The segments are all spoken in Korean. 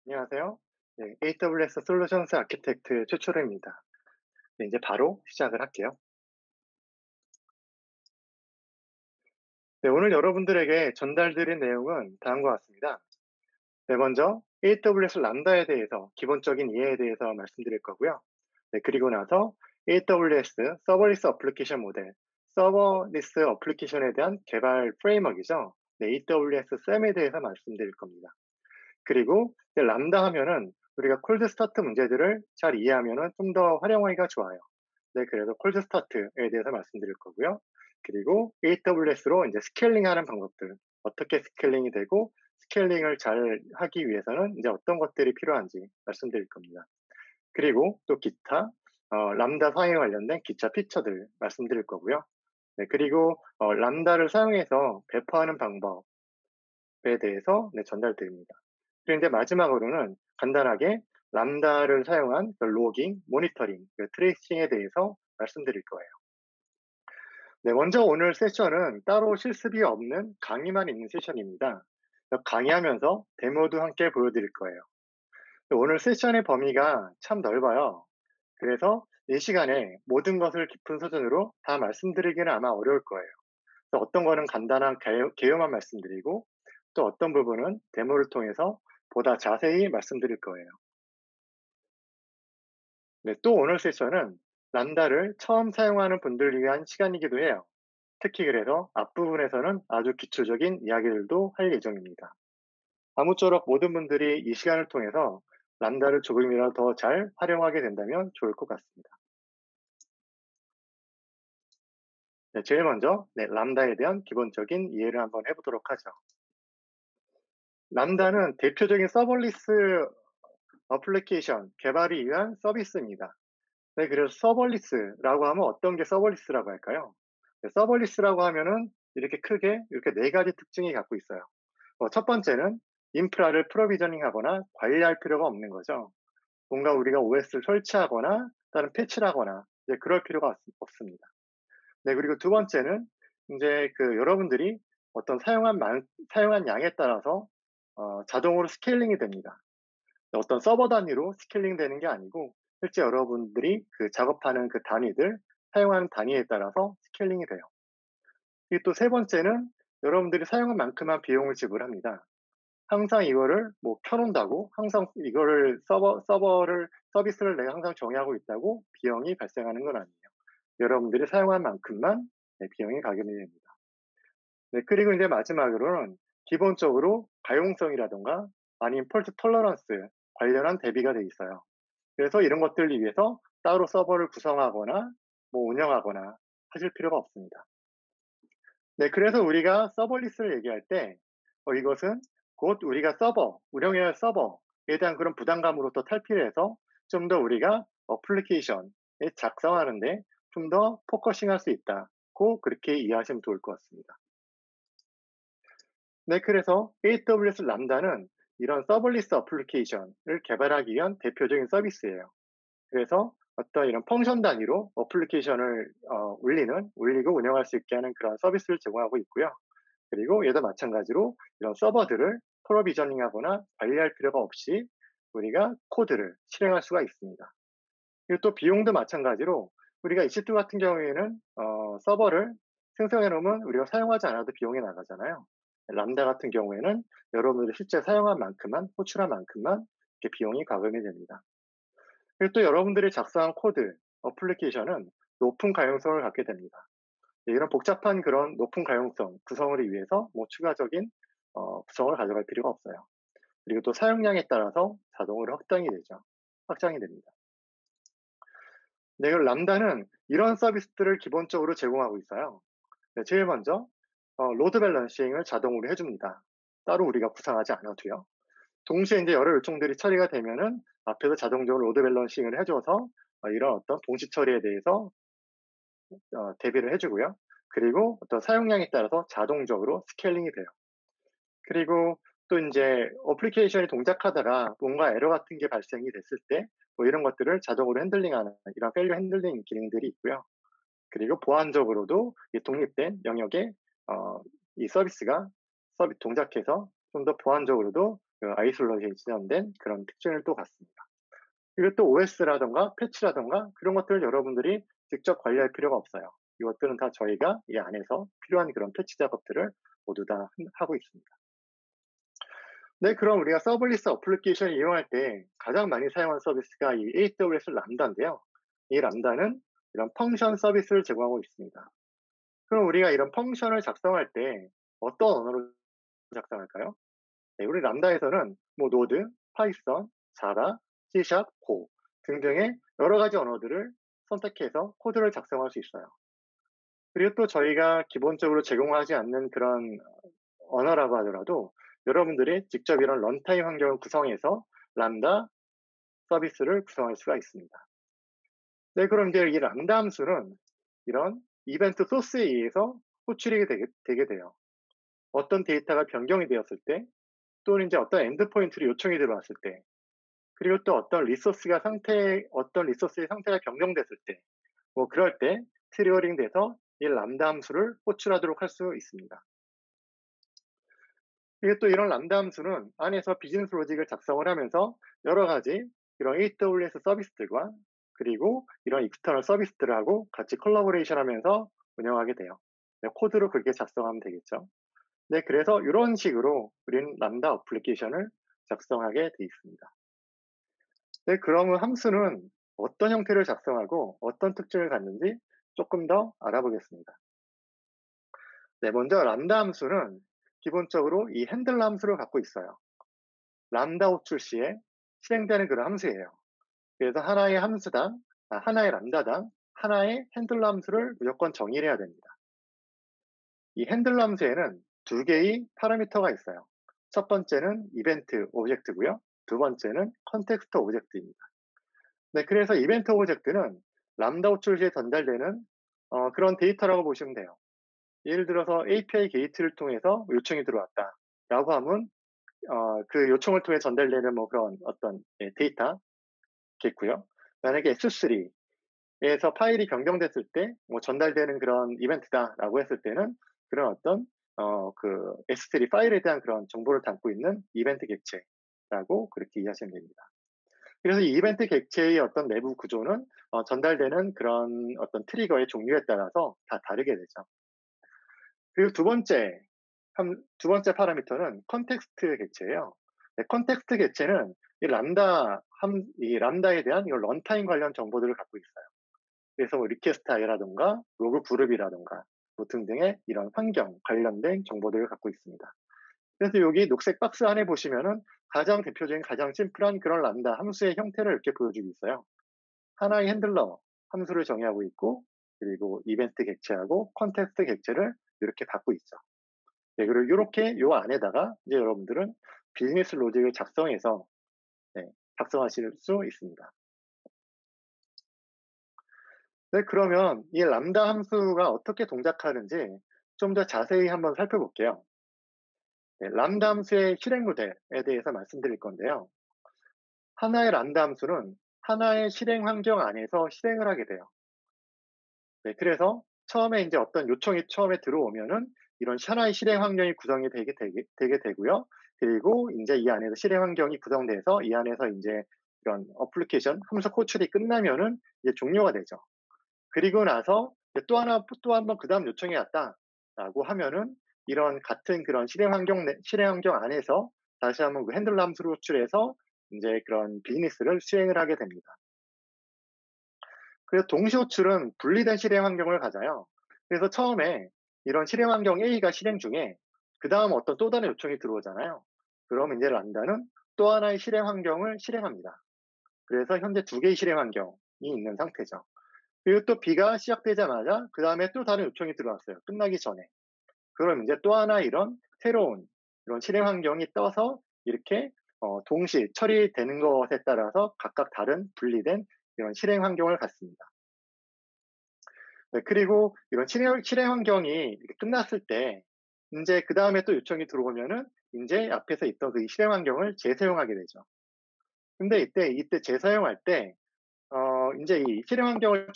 안녕하세요. 네, AWS 솔루션스 아키텍트 최초로입니다. 네, 이제 바로 시작을 할게요. 네, 오늘 여러분들에게 전달드린 내용은 다음과 같습니다. 네, 먼저 AWS 람다에 대해서 기본적인 이해에 대해서 말씀드릴 거고요. 네, 그리고 나서 AWS 서버리스 어플리케이션 모델, 서버리스 어플리케이션에 대한 개발 프레임워크이죠. 네, AWS 샘에 대해서 말씀드릴 겁니다. 그리고 이제 람다 하면은 우리가 콜드 스타트 문제들을 잘 이해하면은 좀 더 활용하기가 좋아요. 네, 그래서 콜드 스타트에 대해서 말씀드릴 거고요. 그리고 AWS로 이제 스케일링하는 방법들, 어떻게 스케일링이 되고 스케일링을 잘 하기 위해서는 이제 어떤 것들이 필요한지 말씀드릴 겁니다. 그리고 또 기타 람다 사용에 관련된 기차 피처들 말씀드릴 거고요. 네, 그리고 람다를 사용해서 배포하는 방법에 대해서 네, 전달드립니다. 그리고 이제 마지막으로는 간단하게 람다를 사용한 그 로깅, 모니터링, 그 트레이싱에 대해서 말씀드릴 거예요. 네, 먼저 오늘 세션은 따로 실습이 없는 강의만 있는 세션입니다. 강의하면서 데모도 함께 보여드릴 거예요. 오늘 세션의 범위가 참 넓어요. 그래서 이 시간에 모든 것을 깊은 수준으로 다 말씀드리기는 아마 어려울 거예요. 어떤 거는 간단한 개요만 말씀드리고 또 어떤 부분은 데모를 통해서 보다 자세히 말씀드릴 거예요. 네, 또 오늘 세션은 람다를 처음 사용하는 분들을 위한 시간이기도 해요. 특히 그래서 앞부분에서는 아주 기초적인 이야기들도 할 예정입니다. 아무쪼록 모든 분들이 이 시간을 통해서 람다를 조금이라도 더 잘 활용하게 된다면 좋을 것 같습니다. 네, 제일 먼저 람다에 대한 기본적인 이해를 한번 해보도록 하죠. 람다는 대표적인 서버리스 어플리케이션 개발을 위한 서비스입니다. 네, 그래서 서버리스라고 하면 어떤 게 서버리스라고 할까요? 네, 서버리스라고 하면은 이렇게 크게 이렇게 네 가지 특징이 갖고 있어요. 첫 번째는 인프라를 프로비저닝 하거나 관리할 필요가 없는 거죠. 뭔가 우리가 OS를 설치하거나 다른 패치를 하거나 이제 그럴 필요가 없습니다. 네, 그리고 두 번째는 이제 그 여러분들이 어떤 사용한 양에 따라서 자동으로 스케일링이 됩니다. 어떤 서버 단위로 스케일링 되는 게 아니고 실제 여러분들이 그 작업하는 그 단위들, 사용하는 단위에 따라서 스케일링이 돼요. 그리고 또 세 번째는 여러분들이 사용한 만큼만 비용을 지불합니다. 항상 이거를 뭐 켜놓는다고 항상 이거를 서버를 서비스를 내가 항상 정의하고 있다고 비용이 발생하는 건 아니에요. 여러분들이 사용한 만큼만 비용이 가게 됩니다. 네, 그리고 이제 마지막으로는 기본적으로 가용성이라든가 아니면 폴트 톨러런스 관련한 대비가 돼 있어요. 그래서 이런 것들을 위해서 따로 서버를 구성하거나 뭐 운영하거나 하실 필요가 없습니다. 네, 그래서 우리가 서버리스를 얘기할 때 이것은 곧 우리가 운영해야 할 서버에 대한 그런 부담감으로부터 탈피해서 좀 더 우리가 어플리케이션에 작성하는데 좀 더 포커싱할 수 있다고 그렇게 이해하시면 좋을 것 같습니다. 네, 그래서 AWS 람다는 이런 서버리스 어플리케이션을 개발하기 위한 대표적인 서비스예요. 그래서 어떤 이런 펑션 단위로 어플리케이션을 올리고 운영할 수 있게 하는 그런 서비스를 제공하고 있고요. 그리고 얘도 마찬가지로 이런 서버들을 프로비저닝하거나 관리할 필요가 없이 우리가 코드를 실행할 수가 있습니다. 그리고 또 비용도 마찬가지로 우리가 EC2 같은 경우에는 서버를 생성해 놓으면 우리가 사용하지 않아도 비용이 나가잖아요. 람다 같은 경우에는 여러분들이 실제 사용한 만큼만, 호출한 만큼만 이렇게 비용이 가금이 됩니다. 그리고 또 여러분들이 작성한 코드, 어플리케이션은 높은 가용성을 갖게 됩니다. 이런 복잡한 그런 높은 가용성 구성을 위해서 뭐 추가적인 구성을 가져갈 필요가 없어요. 그리고 또 사용량에 따라서 자동으로 확장이 됩니다. 네, 그리고 람다는 이런 서비스들을 기본적으로 제공하고 있어요. 네, 제일 먼저 로드 밸런싱을 자동으로 해줍니다. 따로 우리가 구상하지 않아도요. 동시에 이제 여러 요청들이 처리가 되면은 앞에서 자동적으로 로드 밸런싱을 해줘서 이런 어떤 동시 처리에 대해서 대비를 해주고요. 그리고 어떤 사용량에 따라서 자동적으로 스케일링이 돼요. 그리고 또 이제 어플리케이션이 동작하다가 뭔가 에러 같은 게 발생이 됐을 때 뭐 이런 것들을 자동으로 핸들링하는 이런 페일리어 핸들링 기능들이 있고요. 그리고 보안적으로도 이 독립된 영역에 이 서비스가 동작해서 좀 더 보안적으로도 그 아이솔레이션된 그런 특징을 또 갖습니다. 그리고 또 OS라든가 패치라든가 그런 것들을 여러분들이 직접 관리할 필요가 없어요. 이것들은 다 저희가 이 안에서 필요한 그런 패치 작업들을 모두 다 하고 있습니다. 네, 그럼 우리가 서블리스 어플리케이션을 이용할 때 가장 많이 사용하는 서비스가 이 AWS 람다인데요. 이 람다는 이런 펑션 서비스를 제공하고 있습니다. 그럼 우리가 이런 펑션을 작성할 때 어떤 언어로 작성할까요? 네, 우리 람다에서는 뭐 노드, 파이썬, 자바, C# 고 등등의 여러 가지 언어들을 선택해서 코드를 작성할 수 있어요. 그리고 또 저희가 기본적으로 제공하지 않는 그런 언어라고 하더라도 여러분들이 직접 이런 런타임 환경을 구성해서 람다 서비스를 구성할 수가 있습니다. 네, 그럼 이제 이 람다 함수는 이런 이벤트 소스에 의해서 호출이 되게 돼요. 어떤 데이터가 변경이 되었을 때, 또는 이제 어떤 엔드포인트로 요청이 들어왔을 때, 그리고 또 어떤 리소스의 상태가 변경됐을 때, 뭐 그럴 때 트리거링 돼서 이 람다 함수를 호출하도록 할 수 있습니다. 그리고 또 이런 람다 함수는 안에서 비즈니스 로직을 작성을 하면서 여러 가지 이런 AWS 서비스들과 그리고 이런 익스터널 서비스들하고 같이 콜라보레이션 하면서 운영하게 돼요. 네, 코드로 그렇게 작성하면 되겠죠. 네, 그래서 이런 식으로 우리는 람다 어플리케이션을 작성하게 돼 있습니다. 네, 그러면 함수는 어떤 형태를 작성하고 어떤 특징을 갖는지 조금 더 알아보겠습니다. 네, 먼저 람다 함수는 기본적으로 이 핸들러 함수를 갖고 있어요. 람다 호출 시에 실행되는 그런 함수예요. 그래서 하나의 람다당 하나의 핸들러 함수를 무조건 정의를 해야 됩니다. 이 핸들러 함수에는 두 개의 파라미터가 있어요. 첫 번째는 이벤트 오브젝트고요. 두 번째는 컨텍스트 오브젝트입니다. 네, 그래서 이벤트 오브젝트는 람다 호출 시에 전달되는 그런 데이터라고 보시면 돼요. 예를 들어서 API 게이트를 통해서 요청이 들어왔다라고 하면 그 요청을 통해 전달되는 뭐 그런 어떤 데이터겠고요. 만약에 S3에서 파일이 변경됐을 때 뭐 전달되는 그런 이벤트다라고 했을 때는 그런 어떤 그 S3 파일에 대한 그런 정보를 담고 있는 이벤트 객체라고 그렇게 이해하시면 됩니다. 그래서 이 이벤트 객체의 어떤 내부 구조는 전달되는 그런 어떤 트리거의 종류에 따라서 다 다르게 되죠. 그리고 두 번째 파라미터는 컨텍스트 객체예요. 네, 컨텍스트 객체는 이 람다에 대한 이 런타임 관련 정보들을 갖고 있어요. 그래서 뭐 리퀘스트 아이라든가 로그 그룹이라든가 뭐 등등의 이런 환경 관련된 정보들을 갖고 있습니다. 그래서 여기 녹색 박스 안에 보시면은 가장 대표적인 가장 심플한 그런 람다 함수의 형태를 이렇게 보여주고 있어요. 하나의 핸들러 함수를 정의하고 있고, 그리고 이벤트 객체하고 컨텍스트 객체를 이렇게 갖고 있죠. 네, 그리고 요렇게 요 안에다가 이제 여러분들은 비즈니스 로직을 작성해서 네, 작성하실 수 있습니다. 네, 그러면 이 람다 함수가 어떻게 동작하는지 좀 더 자세히 한번 살펴볼게요. 네, 람다 함수의 실행 모델에 대해서 말씀드릴 건데요. 하나의 람다 함수는 하나의 실행 환경 안에서 실행을 하게 돼요. 네, 그래서 처음에 이제 어떤 요청이 처음에 들어오면은 이런 하나의 실행 환경이 구성이 되게 되고요. 그리고 이제 이 안에서 실행 환경이 구성돼서 이 안에서 이제 이런 어플리케이션 함수 호출이 끝나면은 이제 종료가 되죠. 그리고 나서 또 한 번 그다음 요청이 왔다라고 하면은 이런 같은 그런 실행 환경 안에서 다시 한번 그 핸들러 함수를 호출해서 인제 그런 비즈니스를 수행을 하게 됩니다. 그래서 동시 호출은 분리된 실행 환경을 가져요. 그래서 처음에 이런 실행 환경 A가 실행 중에 그다음 어떤 또 다른 요청이 들어오잖아요. 그럼 인제 람다는 또 하나의 실행 환경을 실행합니다. 그래서 현재 두 개의 실행 환경이 있는 상태죠. 그리고 또 B가 시작되자마자 그다음에 또 다른 요청이 들어왔어요, 끝나기 전에. 그럼 인제 또 하나 이런 새로운 이런 실행 환경이 떠서 이렇게 동시 처리되는 것에 따라서 각각 다른 분리된 이런 실행 환경을 갖습니다. 네, 그리고 이런 실행 환경이 이렇게 끝났을 때 인제 그다음에 또 요청이 들어오면은 인제 앞에서 있던 그 실행 환경을 재사용하게 되죠. 근데 이때 재사용할 때 인제 이 실행 환경을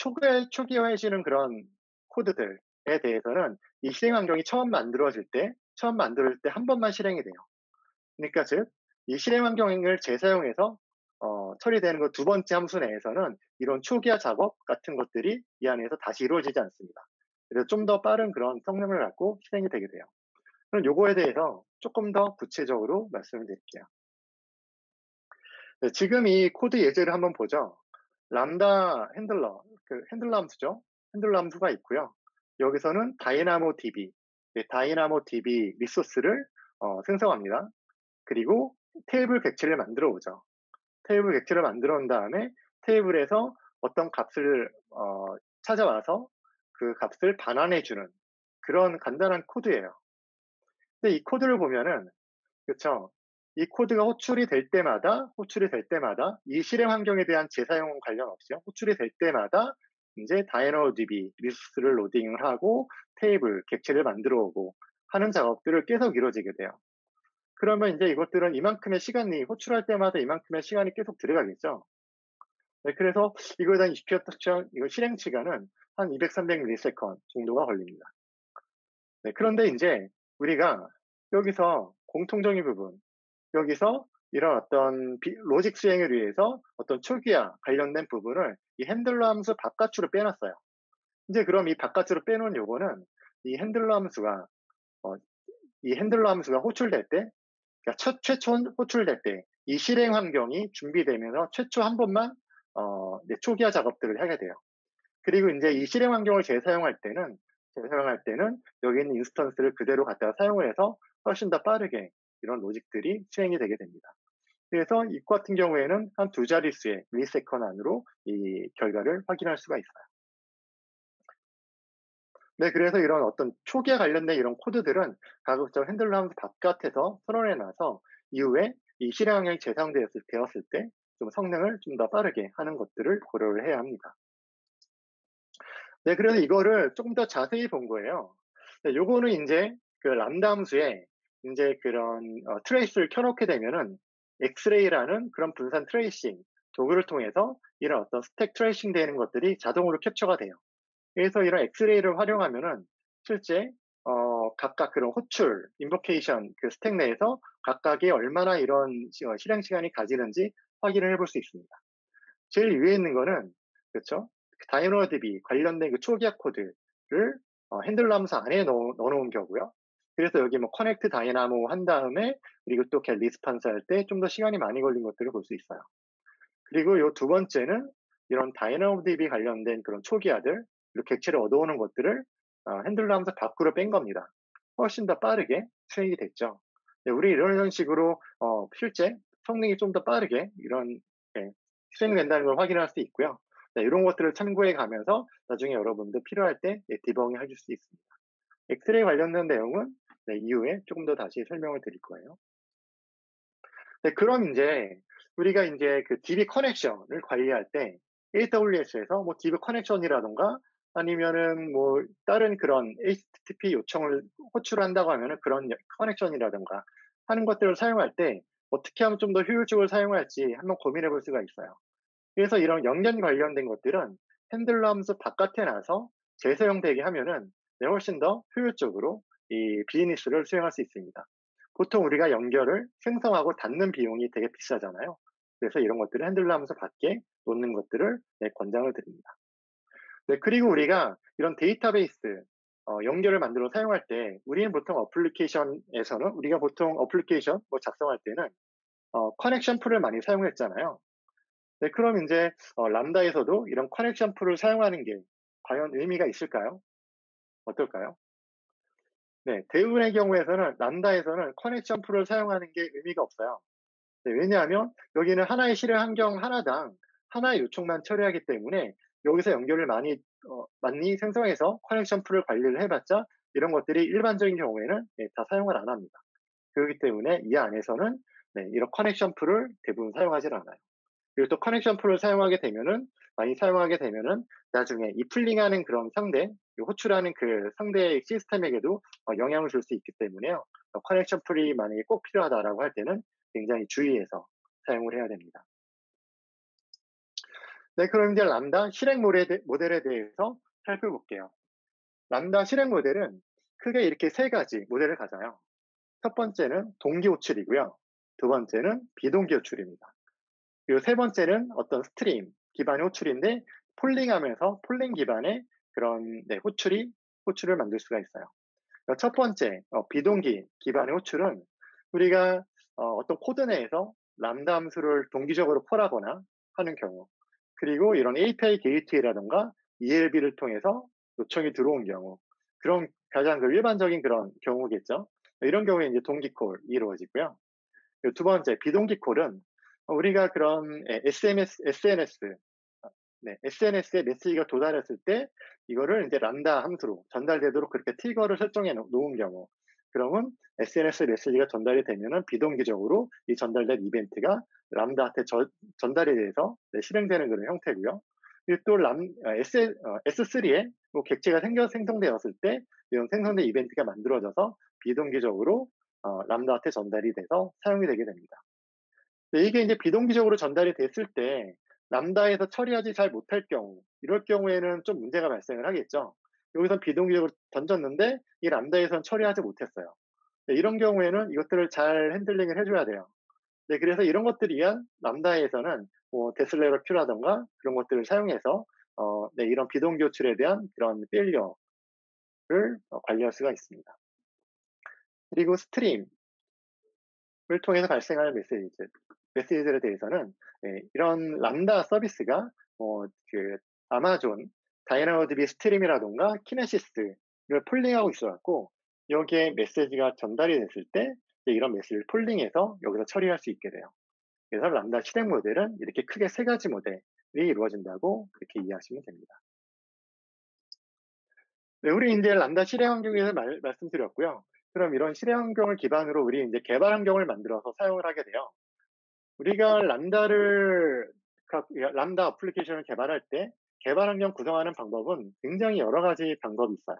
초기화해 주는 그런 코드들에 대해서는 이 실행 환경이 처음 만들어질 때 한 번만 실행이 돼요. 그러니까 즉 이 실행 환경을 재사용해서 처리되는 그 두 번째 함수 내에서는 이런 초기화 작업 같은 것들이 이 안에서 다시 이루어지지 않습니다. 그래서 좀 더 빠른 그런 성능을 갖고 실행이 되게 돼요. 그럼 요거에 대해서 조금 더 구체적으로 말씀을 드릴게요. 네, 지금 이 코드 예제를 한번 보죠. 람다 핸들러, 그 핸들러 함수죠. 핸들러 함수가 있고요. 여기서는 다이나모DB, 네, 다이나모DB 리소스를 생성합니다. 그리고 테이블 객체를 만들어 오죠. 테이블 객체를 만들어 온 다음에 테이블에서 어떤 값을 찾아와서 그 값을 반환해 주는 그런 간단한 코드예요. 근데 이 코드를 보면은, 그쵸, 이 코드가 호출이 될 때마다 이 실행 환경에 대한 재사용 관련 없이요. 호출이 될 때마다 인제 DynamoDB 리소스를 로딩을 하고 테이블 객체를 만들어 오고 하는 작업들을 계속 이루어지게 돼요. 그러면 인제 이것들은 이만큼의 시간이, 호출할 때마다 이만큼의 시간이 계속 들어가겠죠. 네, 그래서 이거에 대한 execution, 이거 실행 시간은 한 200, 300ms 정도가 걸립니다. 네, 그런데 인제 우리가 여기서 공통적인 부분, 여기서 이런 어떤 로직 수행을 위해서 어떤 초기화 관련된 부분을 이 핸들러 함수 바깥으로 빼놨어요. 이제 그럼 이 바깥으로 빼놓은 요거는 이 핸들러 함수가 어 이 핸들러 함수가 호출될 때, 그러니까 최초 호출될 때 이 실행 환경이 준비되면서 최초 한 번만 이제 초기화 작업들을 하게 돼요. 그리고 인제 이 실행 환경을 재사용할 때는 여기 있는 인스턴스를 그대로 갖다가 사용을 해서 훨씬 더 빠르게 이런 로직들이 수행이 되게 됩니다. 그래서 이거 같은 경우에는 한 두 자릿수의 밀리세컨 안으로 이 결과를 확인할 수가 있어요. 네, 그래서 이런 어떤 초기에 관련된 이런 코드들은 가급적 핸들러 함수 바깥에서 선언해 놔서 이후에 이 실행 환경이 되었을 때 좀 성능을 좀 더 빠르게 하는 것들을 고려를 해야 합니다. 네, 그래서 이거를 조금 더 자세히 본 거예요. 네, 요거는 인제 그 람다 함수에 인제 그런 트레이스를 켜 놓게 되면은 엑스레이라는 그런 분산 트레이싱 도구를 통해서 이런 어떤 스택 트레이싱 되는 것들이 자동으로 캡처가 돼요. 그래서 이런 엑스레이를 활용하면은 실제 각각 그런 호출, 인보케이션 그 스택 내에서 각각이 얼마나 이런 실행 시간이 가지는지 확인을 해볼 수 있습니다. 제일 위에 있는 거는, 그쵸, DynamoDB 관련된 그 초기화 코드를 핸들러 함수 안에 넣어 놓은 거고요. 그래서 여기 뭐 커넥트 다이나모 한 다음에 그리고 또 get 리스판스 할 때 좀 더 시간이 많이 걸린 것들을 볼 수 있어요. 그리고 요 두 번째는 이런 DynamoDB 관련된 그런 초기화들, 그리고 객체를 얻어오는 것들을 핸들러 함수 밖으로 뺀 겁니다. 훨씬 더 빠르게 수행이 됐죠. 네, 우리 이런 식으로 실제 성능이 좀 더 빠르게 이런, 예, 수행된다는 걸 확인할 수 있고요. 네, 이런 것들을 참고해 가면서 나중에 여러분들 필요할 때 디버깅 해줄 수 있습니다. 엑스레이 관련된 내용은 네, 이후에 조금 더 다시 설명을 드릴 거예요. 네, 그럼 인제 우리가 인제 그 DB 커넥션을 관리할 때 AWS에서 뭐 DB 커넥션이라든가 아니면은 뭐 다른 그런 HTTP 요청을 호출한다고 하면은 그런 커넥션이라든가 하는 것들을 사용할 때 어떻게 하면 좀 더 효율적으로 사용할지 한번 고민해 볼 수가 있어요. 그래서 이런 연결 관련된 것들은 핸들러 함수 바깥에 놔서 재사용되게 하면은 네, 훨씬 더 효율적으로 이 비즈니스를 수행할 수 있습니다. 보통 우리가 연결을 생성하고 닫는 비용이 되게 비싸잖아요. 그래서 이런 것들을 핸들러 하면서 밖에 놓는 것들을 네, 권장을 드립니다. 네, 그리고 우리가 이런 데이터베이스 연결을 만들어 사용할 때 우리는 보통 어플리케이션에서는 우리가 보통 어플리케이션 뭐 작성할 때는 커넥션 풀을 많이 사용했잖아요. 네, 그럼 인제 람다에서도 이런 커넥션 풀을 사용하는 게 과연 의미가 있을까요? 어떨까요? 네, 대부분의 경우에서는 람다에서는 커넥션 풀을 사용하는 게 의미가 없어요. 네, 왜냐하면 여기는 하나의 실행 환경 하나당 하나의 요청만 처리하기 때문에 여기서 연결을 많이 생성해서 커넥션 풀을 관리를 해 봤자 이런 것들이 일반적인 경우에는 네, 다 사용을 안 합니다. 그렇기 때문에 이 안에서는 네, 이런 커넥션 풀을 대부분 사용하질 않아요. 그리고 또 커넥션 풀을 많이 사용하게 되면은 나중에 이 풀링하는 그런 호출하는 그 상대 시스템에게도 영향을 줄 수 있기 때문에요. 커넥션 풀이 만약에 꼭 필요하다라고 할 때는 굉장히 주의해서 사용을 해야 됩니다. 네, 그럼 이제 람다 실행 모델에 대해서 살펴볼게요. 람다 실행 모델은 크게 이렇게 세 가지 모델을 가져요. 첫 번째는 동기 호출이고요. 두 번째는 비동기 호출입니다. 그리고 세 번째는 어떤 스트림 기반의 호출인데 폴링하면서 폴링 기반의 그런 호출을 만들 수가 있어요. 첫 번째 비동기 기반의 호출은 우리가 어떤 코드 내에서 람다 함수를 동기적으로 콜하거나 하는 경우, 그리고 이런 API 게이트웨이라든가 ELB를 통해서 요청이 들어온 경우, 그런 가장 일반적인 그런 경우겠죠. 이런 경우에 이제 동기 콜이 이루어지고요. 두 번째 비동기 콜은 우리가 그런 SNS에 메시지가 도달했을 때 이거를 이제 람다 함수로 전달되도록 그렇게 트리거를 설정해 놓은 경우, 그러면 SNS 메시지가 전달이 되면은 비동기적으로 이 전달된 이벤트가 람다한테 전달이 돼서 실행되는 그런 형태고요. 그리고 또 S3에 뭐 객체가 생성되었을 때 이런 생성된 이벤트가 만들어져서 비동기적으로 람다한테 전달이 돼서 사용이 되게 됩니다. 이게 이제 비동기적으로 전달이 됐을 때 람다에서 처리하지 잘 못할 경우, 이럴 경우에는 좀 문제가 발생을 하겠죠. 여기서 비동기적으로 던졌는데 이 람다에서는 처리하지 못했어요. 이런 경우에는 이것들을 잘 핸들링을 해줘야 돼요. 그래서 이런 것들을 위한 람다에서는 뭐 데슬레러 큐라던가 그런 것들을 사용해서 이런 비동기 호출에 대한 그런 페일리어를 관리할 수가 있습니다. 그리고 스트림을 통해서 발생하는 메시지들에 대해서는 이런 람다 서비스가 아마존 다이나모DB 스트림이라던가 키네시스를 폴링하고 있어갖고 여기에 메시지가 전달이 됐을 때 이런 메시지를 폴링해서 여기서 처리할 수 있게 돼요. 그래서 람다 실행 모델은 이렇게 크게 세 가지 모델이 이루어진다고 그렇게 이해하시면 됩니다. 네, 우리 이제 람다 실행 환경에 대해서 말씀드렸고요. 그럼 이런 실행 환경을 기반으로 우리 이제 개발 환경을 만들어서 사용을 하게 돼요. 우리가 람다 어플리케이션을 개발할 때 개발 환경 구성하는 방법은 굉장히 여러 가지 방법이 있어요.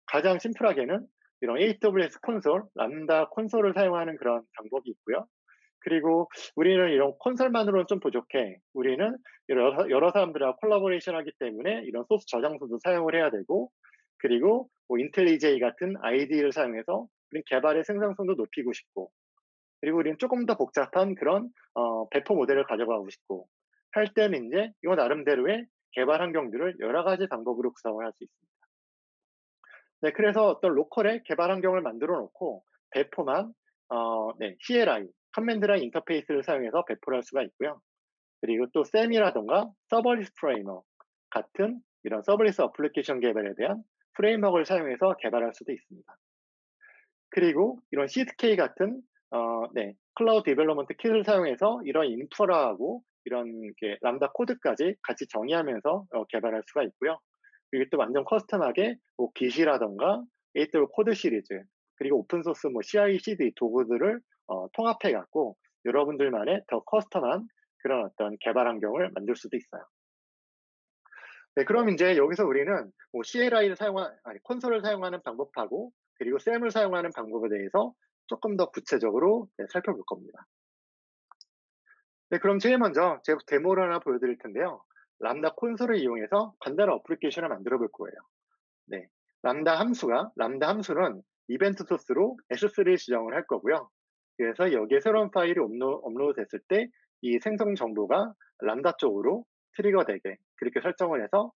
가장 심플하게는 이런 AWS 콘솔, 람다 콘솔을 사용하는 그런 방법이 있고요. 그리고 우리는 이런 콘솔만으로는 좀 부족해. 우리는 여러 사람들과 콜라보레이션 하기 때문에 이런 소스 저장소도 사용을 해야 되고, 그리고 뭐 인텔리제이 같은 IDE를 사용해서 우리 개발의 생산성도 높이고 싶고, 그리고 우리는 조금 더 복잡한 그런 배포 모델을 가져가고 싶고 할 때는 이제 이거 나름대로의 개발 환경들을 여러 가지 방법으로 구성을 할 수 있습니다. 그래서 어떤 로컬의 개발 환경을 만들어 놓고 배포만 CLI, 커맨드 라인 인터페이스를 사용해서 배포를 할 수가 있고요. 그리고 또 SAM이라던가 서버리스 프레임워크 같은 이런 서버리스 어플리케이션 개발에 대한 프레임워크를 사용해서 개발할 수도 있습니다. 그리고 이런 CDK 같은 클라우드 디벨롭먼트 킷을 사용해서 이런 인프라하고 이런 람다 코드까지 같이 정의하면서 개발할 수가 있고요. 그리고 또 완전 커스텀하게 뭐 Git이라던가 AWS 코드 시리즈, 그리고 오픈소스 뭐 CI/CD 도구들을 통합해 갖고 여러분들만의 더 커스텀한 그런 어떤 개발 환경을 만들 수도 있어요. 그럼 이제 여기서 우리는 뭐 콘솔을 사용하는 방법하고 그리고 SAM을 사용하는 방법에 대해서 조금 더 구체적으로 살펴볼 겁니다. 그럼 제일 먼저 제가 데모를 하나 보여드릴 텐데요. 람다 콘솔을 이용해서 간단한 어플리케이션을 만들어 볼 거예요. 람다 함수는 이벤트 소스로 S3를 지정을 할 거고요. 그래서 여기에 새로운 파일이 업로드 됐을 때 이 생성 정보가 람다 쪽으로 트리거 되게 그렇게 설정을 해서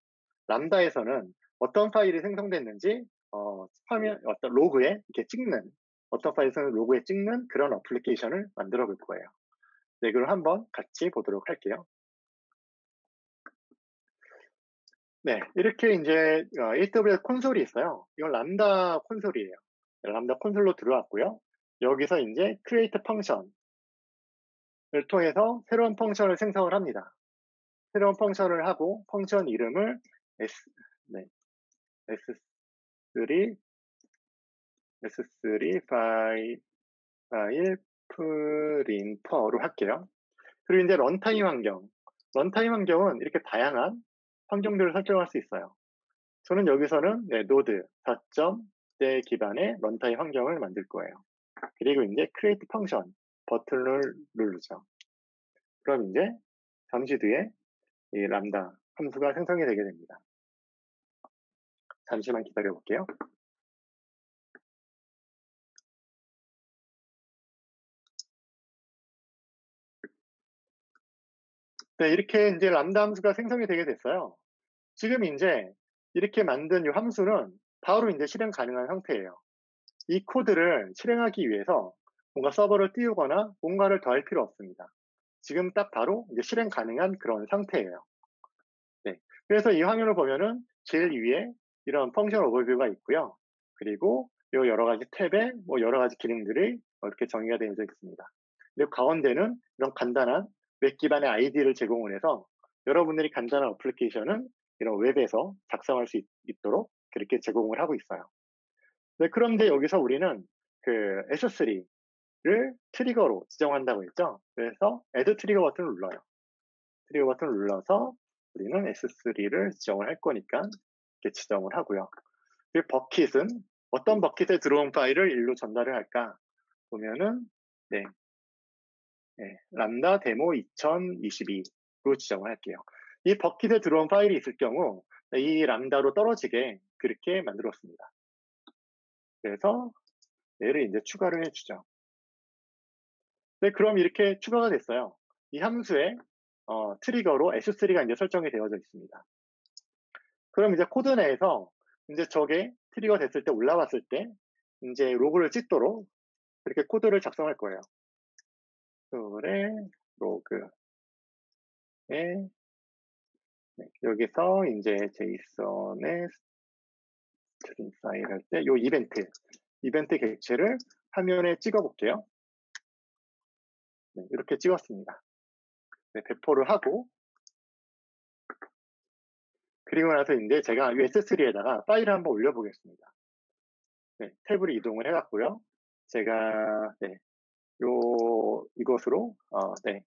람다에서는 어떤 파일이 생성됐는지 어떤 로그에 이렇게 찍는, 어떤 파일에서는 로그에 찍는 그런 어플리케이션을 만들어 볼 거예요. 그걸 한번 같이 보도록 할게요. 이렇게 이제 AWS 콘솔이 있어요. 이건 람다 콘솔이에요. 람다 콘솔로 들어왔고요. 여기서 이제 create 펑션을 통해서 새로운 펑션을 생성을 합니다. 새로운 펑션을 하고 펑션 이름을 S3 파일 프린터로 할게요. 그리고 이제 런타임 환경은 이렇게 다양한 환경들을 설정할 수 있어요. 저는 여기서는 노드 4.0 기반의 런타임 환경을 만들 거예요. 그리고 이제 create 펑션 버튼을 누르죠. 그럼 이제 잠시 뒤에 이 람다 함수가 생성이 되게 됩니다. 잠시만 기다려 볼게요. 네, 이렇게 이제 람다 함수가 생성이 되게 됐어요. 지금 인제 이렇게 만든 이 함수는 바로 인제 실행 가능한 형태예요. 이 코드를 실행하기 위해서 뭔가 서버를 띄우거나 뭔가를 더 할 필요 없습니다. 지금 딱 바로 이제 실행 가능한 그런 상태예요. 네. 그래서 이 화면을 보면은 제일 위에 이런 펑션 오버뷰가 있고요. 그리고 요 여러 가지 탭에 뭐 여러 가지 기능들이 이렇게 정의가 되어져 있습니다. 그리고 가운데는 이런 간단한 웹 기반의 아이디를 제공을 해서 여러분들이 간단한 어플리케이션은 이런 웹에서 작성할 수 있도록 그렇게 제공을 하고 있어요. 네, 그런데 여기서 우리는 그 S3를 트리거로 지정한다고 했죠. 그래서 add 트리거 버튼을 눌러요. 트리거 버튼을 눌러서 우리는 S3를 지정을 할 거니까 이렇게 지정을 하고요. 그리고 버킷은 어떤 버킷에 들어온 파일을 일로 전달을 할까 보면은 네, 람다 데모 2022로 지정을 할게요. 이 버킷에 들어온 파일이 있을 경우 이 람다로 떨어지게 그렇게 만들었습니다. 그래서 얘를 이제 추가를 해주죠. 네, 그럼 이렇게 추가가 됐어요. 이 함수에 트리거로 S3가 이제 설정이 되어져 있습니다. 그럼 이제 코드 내에서 이제 저게 트리거 됐을 때 올라왔을 때 이제 로그를 찍도록 그렇게 코드를 작성할 거예요. 툴에 로그에 네, 여기서 이제 제이슨의 스트링 파일 할 때 요 이벤트 객체를 화면에 찍어 볼게요. 네, 이렇게 찍었습니다. 네, 배포를 하고 그리고 나서 이제 제가 S3에다가 파일을 한번 올려보겠습니다. 네, 탭으로 이동을 해갖고요. 제가 네, 이것으로 네,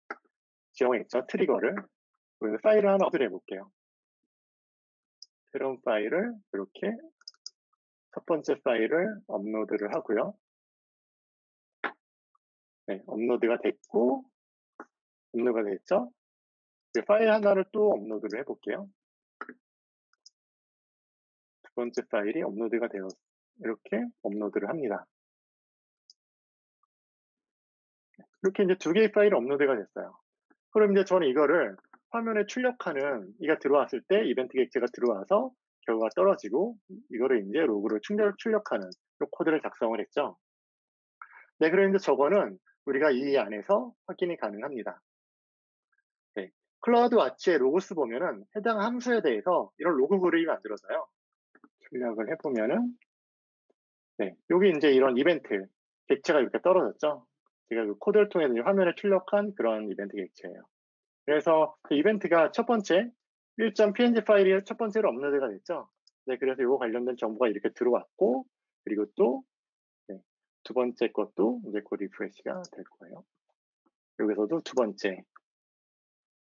지정했죠. 트리거를 파일을 하나 업로드 해볼게요. 새로운 파일을 이렇게 첫 번째 파일을 업로드를 하고요. 네, 업로드가 됐고 업로드가 됐죠. 파일 하나를 또 업로드를 해볼게요. 두 번째 파일이 업로드가 되어 이렇게 업로드를 합니다. 이렇게 이제 두 개의 파일이 업로드가 됐어요. 그럼 이제 저는 이거를 화면에 출력하는 이가 들어왔을 때 이벤트 객체가 들어와서 결과가 떨어지고 이거를 이제 로그로 출력하는 이 코드를 작성을 했죠. 네, 그런데 저거는 우리가 이 안에서 확인이 가능합니다. 네, 클라우드 와치의 로고스 보면은 해당 함수에 대해서 이런 로그 그룹이 만들어져요. 출력을 해보면은 네, 여기 이제 이런 이벤트 객체가 이렇게 떨어졌죠. 제가 그 코드를 통해서 화면에 출력한 그런 이벤트 객체예요. 그래서 그 이벤트가 첫 번째 1.png 파일이 첫 번째로 업로드가 됐죠. 네, 그래서 이거 관련된 정보가 이렇게 들어왔고, 그리고 또, 네, 두 번째 것도 이제 곧 리프레시가 될 거예요. 여기서도 두 번째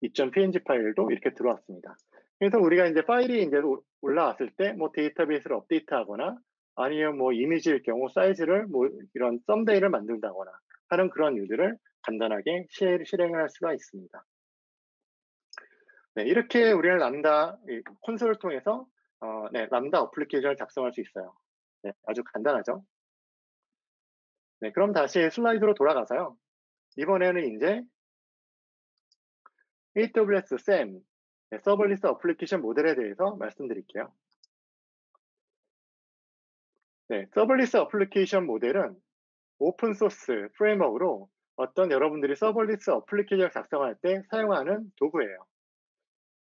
2.png 파일도 이렇게 들어왔습니다. 그래서 우리가 이제 파일이 이제 올라왔을 때 뭐 데이터베이스를 업데이트하거나 아니면 뭐 이미지일 경우 사이즈를 뭐 이런 썸데이를 만든다거나 하는 그런 일들을 간단하게 실행을 할 수가 있습니다. 네, 이렇게 우리는 람다 콘솔을 통해서 네, 람다 어플리케이션을 작성할 수 있어요. 네, 아주 간단하죠. 네, 그럼 다시 슬라이드로 돌아가서요. 이번에는 이제 AWS SAM 네, 서버리스 어플리케이션 모델에 대해서 말씀드릴게요. 네, 서버리스 어플리케이션 모델은 오픈 소스 프레임워크로 어떤 여러분들이 서버리스 어플리케이션을 작성할 때 사용하는 도구예요.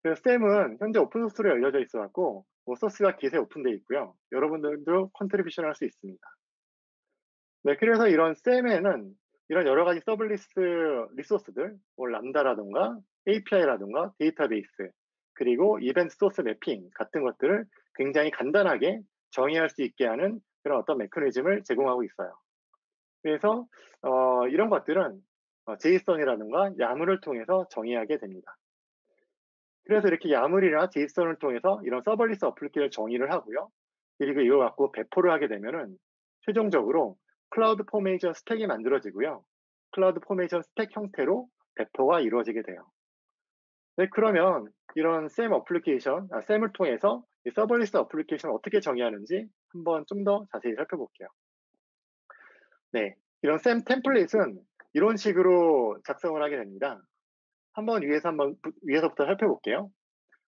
그래서 SAM은 현재 오픈소스로 열려져 있어갖고 뭐 소스가 기세 오픈되어 있고요. 여러분들도 컨트리뷰션 할 수 있습니다. 네, 그래서 이런 SAM에는 이런 여러 가지 서블리스 리소스들, 뭐 람다라든가 API라든가 데이터베이스, 그리고 이벤트 소스 매핑 같은 것들을 굉장히 간단하게 정의할 수 있게 하는 그런 어떤 메커니즘을 제공하고 있어요. 그래서 이런 것들은 제이슨이라든가 야물을 통해서 정의하게 됩니다. 그래서 이렇게 야물이나 제이슨을 통해서 이런 서버리스 어플리케이션을 정의를 하고요. 그리고 이걸 갖고 배포를 하게 되면은 최종적으로 클라우드 포메이션 스택이 만들어지고요. 클라우드 포메이션 스택 형태로 배포가 이루어지게 돼요. 네, 그러면 이런 SAM 어플리케이션, SAM을 통해서 이 서버리스 어플리케이션을 어떻게 정의하는지 한번 좀 더 자세히 살펴볼게요. 네, 이런 SAM 템플릿은 이런 식으로 작성을 하게 됩니다. 위에서부터 살펴볼게요.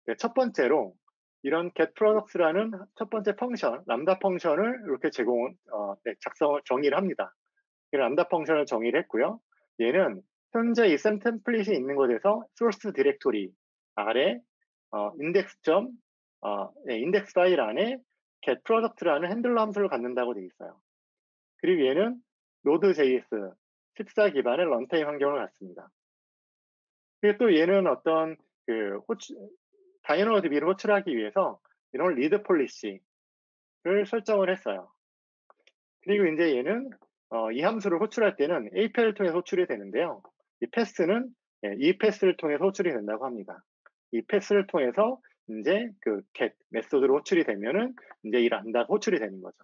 네, 첫 번째로 이런 getProducts라는 첫 번째 펑션, 람다 펑션을 이렇게 정의를 합니다. 이 람다 펑션을 정의를 했고요. 얘는 현재 이 셈 템플릿이 있는 곳에서 소스 디렉토리 아래 인덱스 파일 안에 getProduct라는 핸들러 함수를 갖는다고 되어 있어요. 그리고 얘는 Node.js 14 기반의 런타임 환경을 갖습니다. 그리고 또 얘는 어떤 다이너모DB를 호출하기 위해서 이런 리드 폴리시를 설정을 했어요. 그리고 이제 얘는 이 함수를 호출할 때는 API를 통해서 호출이 되는데요. 이 패스는 이 패스를 통해서 호출이 된다고 합니다. 이 패스를 통해서 이제 그 get 메소드로 호출이 되면은 이제 이 람다가 호출이 되는 거죠.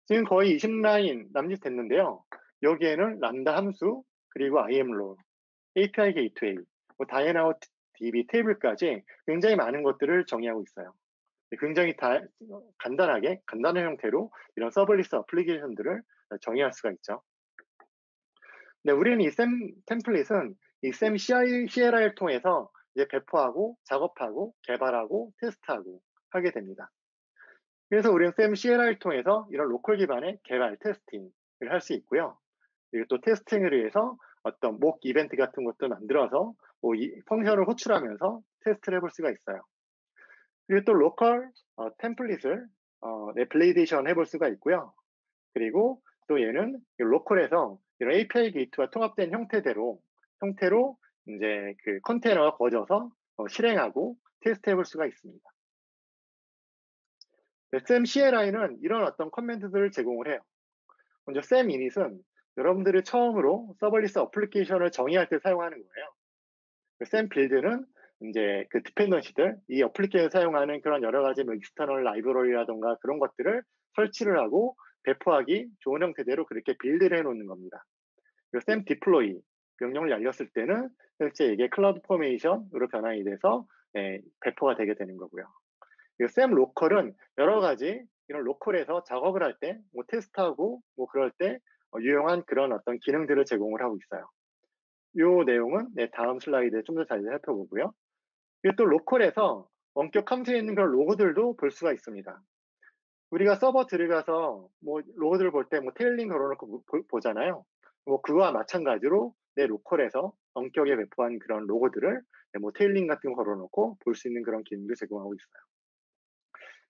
지금 거의 20라인 남짓됐는데요. 여기에는 람다 함수 그리고 IAMRole, API 게이트웨이, DB 테이블까지 굉장히 많은 것들을 정의하고 있어요. 굉장히 간단한 형태로 이런 서블리스 어플리케이션들을 정의할 수가 있죠. 네, 우리는 이 셈 템플릿은 이 셈 CLI를 통해서 이제 배포하고 작업하고 개발하고 테스트하고 하게 됩니다. 그래서 우리는 셈 CLI를 통해서 이런 로컬 기반의 개발 테스팅을 할 수 있고요. 그리고 또 테스팅을 위해서 어떤 목 이벤트 같은 것도 만들어서 이 펑션을 호출하면서 테스트를 해볼 수가 있어요. 그리고 또 로컬 템플릿을 블레이데이션 해볼 수가 있고요. 그리고 또 얘는 로컬에서 이런 API 게이트와 통합된 형태로 이제 그 컨테이너가 거져서 실행하고 테스트 해볼 수가 있습니다. 네, 셈 CLI는 이런 어떤 커맨드들을 제공을 해요. 먼저 셈 init은 여러분들이 처음으로 서버리스 어플리케이션을 정의할 때 사용하는 거예요. 셈 빌드는 이제 그 디펜던시들, 이 어플리케이션 사용하는 그런 여러 가지 익스터널 라이브러리라던가 그런 것들을 설치를 하고 배포하기 좋은 형태대로 그렇게 빌드를 해놓는 겁니다. 그리고 셈 디플로이 명령을 날렸을 때는 실제 이게 클라우드 포메이션으로 변환이 돼서 배포가 되게 되는 거고요. 그리고 셈 로컬은 여러 가지 이런 로컬에서 작업을 할 때, 테스트하고 그럴 때 유용한 그런 어떤 기능들을 제공을 하고 있어요. 이 내용은 다음 슬라이드에 좀 더 자세히 살펴보고요. 그리고 또 로컬에서 원격 함수에 있는 그런 로고들도 볼 수가 있습니다. 우리가 서버 들어가서 로고들을 볼 때 테일링 걸어놓고 보잖아요. 그거와 마찬가지로 내 로컬에서 원격에 배포한 그런 로고들을 테일링 같은 거 걸어놓고 볼 수 있는 그런 기능을 제공하고 있어요.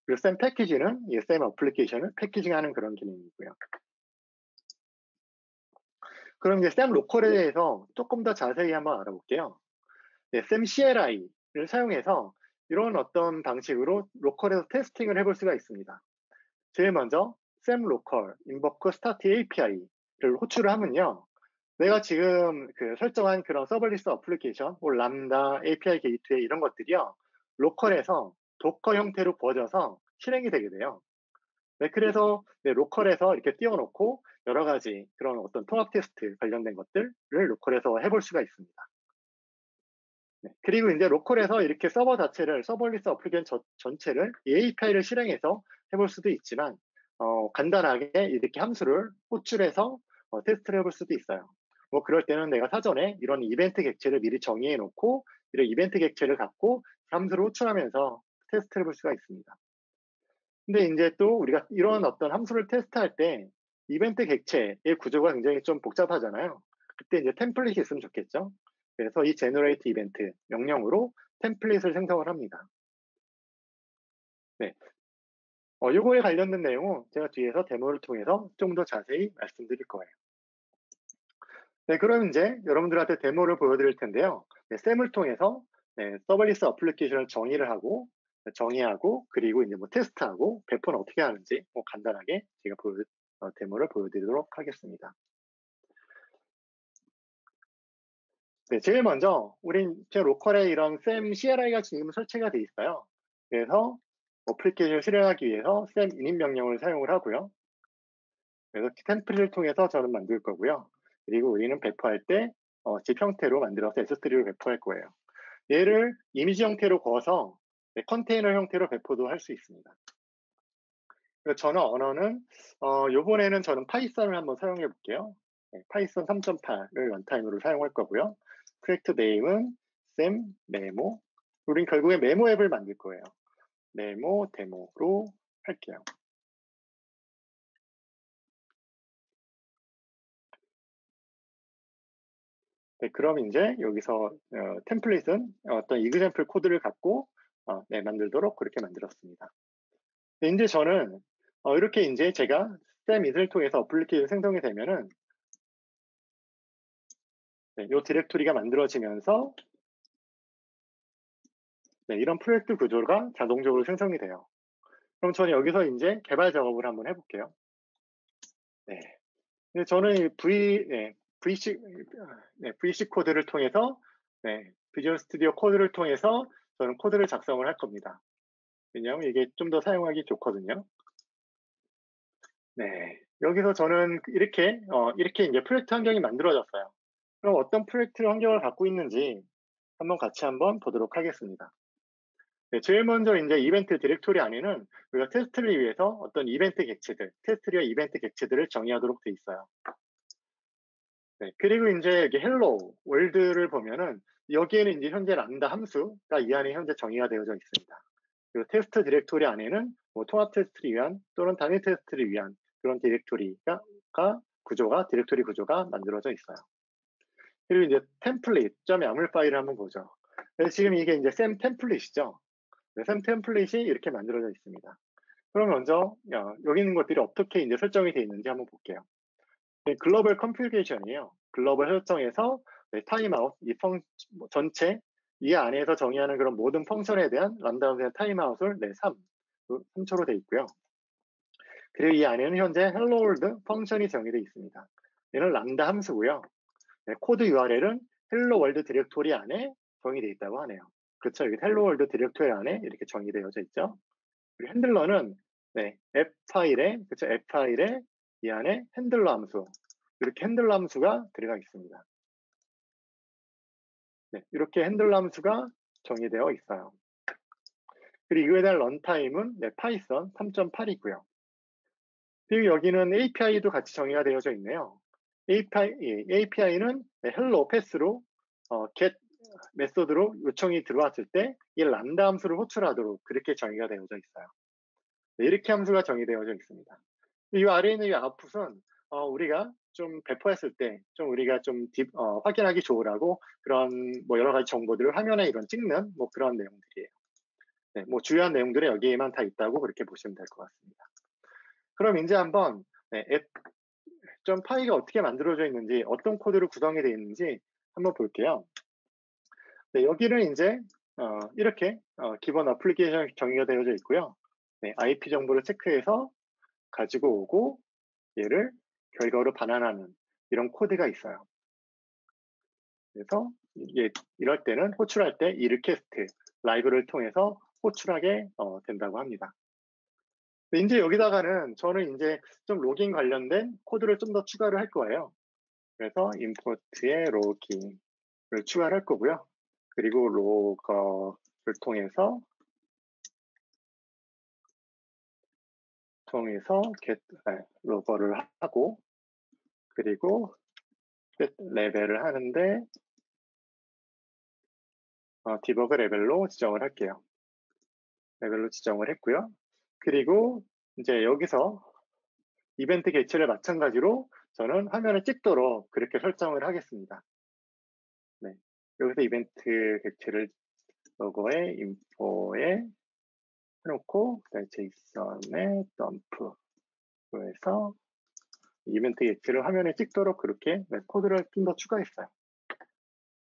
그리고 셈 패키지는 이 셈 어플리케이션을 패키징하는 그런 기능이고요. 그럼 이제 셈 로컬에 대해서 조금 더 자세히 한번 알아볼게요. 셈 CLI를 사용해서 이런 어떤 방식으로 로컬에서 테스팅을 해볼 수가 있습니다. 제일 먼저 셈 로컬 인버크 스타트 API를 호출을 하면요. 내가 지금 설정한 그런 서버리스 어플리케이션, 람다, API 게이트웨이 이런 것들이요. 로컬에서 도커 형태로 구워져서 실행이 되게 돼요. 그래서 로컬에서 이렇게 띄워놓고 여러 가지 그런 어떤 통합 테스트 관련된 것들을 로컬에서 해볼 수가 있습니다. 그리고 이제 로컬에서 이렇게 서버 자체를 서버리스 어플리케이션 전체를 이 API를 실행해서 해볼 수도 있지만 간단하게 이렇게 함수를 호출해서 테스트를 해볼 수도 있어요. 그럴 때는 내가 사전에 이런 이벤트 객체를 미리 정의해 놓고 이런 이벤트 객체를 갖고 함수를 호출하면서 테스트를 해볼 수가 있습니다. 근데 이제 또 우리가 이런 어떤 함수를 테스트할 때 이벤트 객체의 구조가 굉장히 좀 복잡하잖아요. 그때 이제 템플릿이 있으면 좋겠죠. 그래서 이 generate 이벤트 명령으로 템플릿을 생성을 합니다. 네. 요거에 관련된 내용은 제가 뒤에서 데모를 통해서 좀 더 자세히 말씀드릴 거예요. 네, 그럼 이제 여러분들한테 데모를 보여드릴 텐데요. 셈을 통해서 서버리스 어플리케이션을 정의하고 그리고 이제 테스트하고 배포는 어떻게 하는지 간단하게 제가 데모를 보여드리도록 하겠습니다. 네, 제일 먼저 우린 제 로컬에 이런 셈 CLI가 지금 설치가 돼 있어요. 그래서 어플리케이션을 실행하기 위해서 셈 init 명령을 사용을 하고요. 그래서 템플릿을 통해서 저는 만들 거고요. 그리고 우리는 배포할 때 집 형태로 만들어서 S3로 배포할 거예요. 얘를 이미지 형태로 구워서 컨테이너 형태로 배포도 할 수 있습니다. 그래서 저는 언어는 요번에는 저는 파이썬을 한번 사용해 볼게요. 파이썬 3.8을 런타임으로 사용할 거고요. 크랙트 네임은 쌤 메모. 우린 결국에 메모 앱을 만들 거예요. 메모 데모로 할게요. 네, 그럼 이제 여기서 템플릿은 어떤 이그젠플 코드를 갖고 네, 만들도록 그렇게 만들었습니다. 네, 이제 저는 이렇게 이제 제가 쌤 이를 통해서 어플리케이션 생성이 되면은 네, 이 디렉토리가 만들어지면서 네, 이런 프로젝트 구조가 자동적으로 생성이 돼요. 그럼 저는 여기서 이제 개발 작업을 한번 해볼게요. 네. 저는 VC 코드를 통해서, 비주얼 스튜디오 코드를 통해서 저는 코드를 작성을 할 겁니다. 왜냐하면 이게 좀 더 사용하기 좋거든요. 네. 여기서 저는 이렇게 이제 프로젝트 환경이 만들어졌어요. 그럼 어떤 프로젝트 환경을 갖고 있는지 같이 한번 보도록 하겠습니다. 네, 제일 먼저 이제 이벤트 디렉토리 안에는 우리가 테스트를 위해서 어떤 이벤트 객체들, 테스트리와 이벤트 객체들을 정의하도록 되어 있어요. 네, 그리고 이제 여기 헬로 월드를 보면은 여기에는 이제 현재 람다 함수가 이 안에 현재 정의가 되어져 있습니다. 그리고 테스트 디렉토리 안에는 뭐 통합 테스트를 위한 또는 단일 테스트를 위한 그런 디렉토리가 디렉토리 구조가 만들어져 있어요. 그리고 이제 템플릿.yaml 파일을 한번 보죠. 지금 이게 이제 샘 템플릿이죠. 샘 템플릿이 이렇게 만들어져 있습니다. 그럼 먼저 여기 있는 것들이 어떻게 이제 설정이 되어 있는지 한번 볼게요. 글로벌 컴퓨테이션이에요. 글로벌 설정에서 타임아웃, 전체 이 안에서 정의하는 그런 모든 펑션에 대한 람다운의 타임아웃을 3초로 되어 있고요. 그리고 이 안에는 현재 hello world 펑션이 정의되어 있습니다. 얘는 람다 함수고요. 코드 URL은 hello world 디렉토리 안에 정의되어 있다고 하네요. 그렇죠. 여기 hello world 디렉토리 안에 이렇게 정의되어져 있죠. 그리고 핸들러는 앱 파일에 이 안에 핸들러 함수, 이렇게 핸들러 함수가 들어가 있습니다. 네, 이렇게 핸들러 함수가 정의되어 있어요. 그리고 이거에 대한 런타임은 파이썬 3.8이고요. 그리고 여기는 API도 같이 정의가 되어져 있네요. API는 hello 패스로 get 메소드로 요청이 들어왔을 때 이 람다 함수를 호출하도록 그렇게 정의가 되어져 있어요. 네, 이렇게 함수가 정의되어져 있습니다. 이 아래에 있는 이 아웃풋은 우리가 좀 배포했을 때 좀 우리가 좀 확인하기 좋으라고 그런 뭐 여러 가지 정보들을 화면에 이런 찍는 뭐 그런 내용들이에요. 네, 뭐 주요한 내용들은 여기에만 다 있다고 그렇게 보시면 될 것 같습니다. 그럼 이제 한번 앱 파일이 어떻게 만들어져 있는지, 어떤 코드로 구성이 되어 있는지 한번 볼게요. 네, 여기는 이제 이렇게 기본 어플리케이션 정의가 되어져 있고요. 네, IP 정보를 체크해서 가지고 오고 얘를 결과로 반환하는 이런 코드가 있어요. 그래서 이럴 때는 호출할 때 이 리퀘스트 라이브를 통해서 호출하게 된다고 합니다. 이제 여기다가는 저는 이제 좀 로깅 관련된 코드를 좀 더 추가를 할 거예요. 그래서 임포트에 로깅을 추가를 할 거고요. 그리고 로거를 통해서 로거를 하고, 그리고 레벨을 하는데 디버그 레벨로 지정을 할게요. 레벨로 지정을 했고요. 그리고 이제 여기서 이벤트 객체를 마찬가지로 저는 화면을 찍도록 그렇게 설정을 하겠습니다. 네, 여기서 이벤트 객체를 로고에 인포에 해놓고 제이슨에 덤프로 해서 이벤트 객체를 화면에 찍도록 그렇게 코드를 좀 더 추가했어요.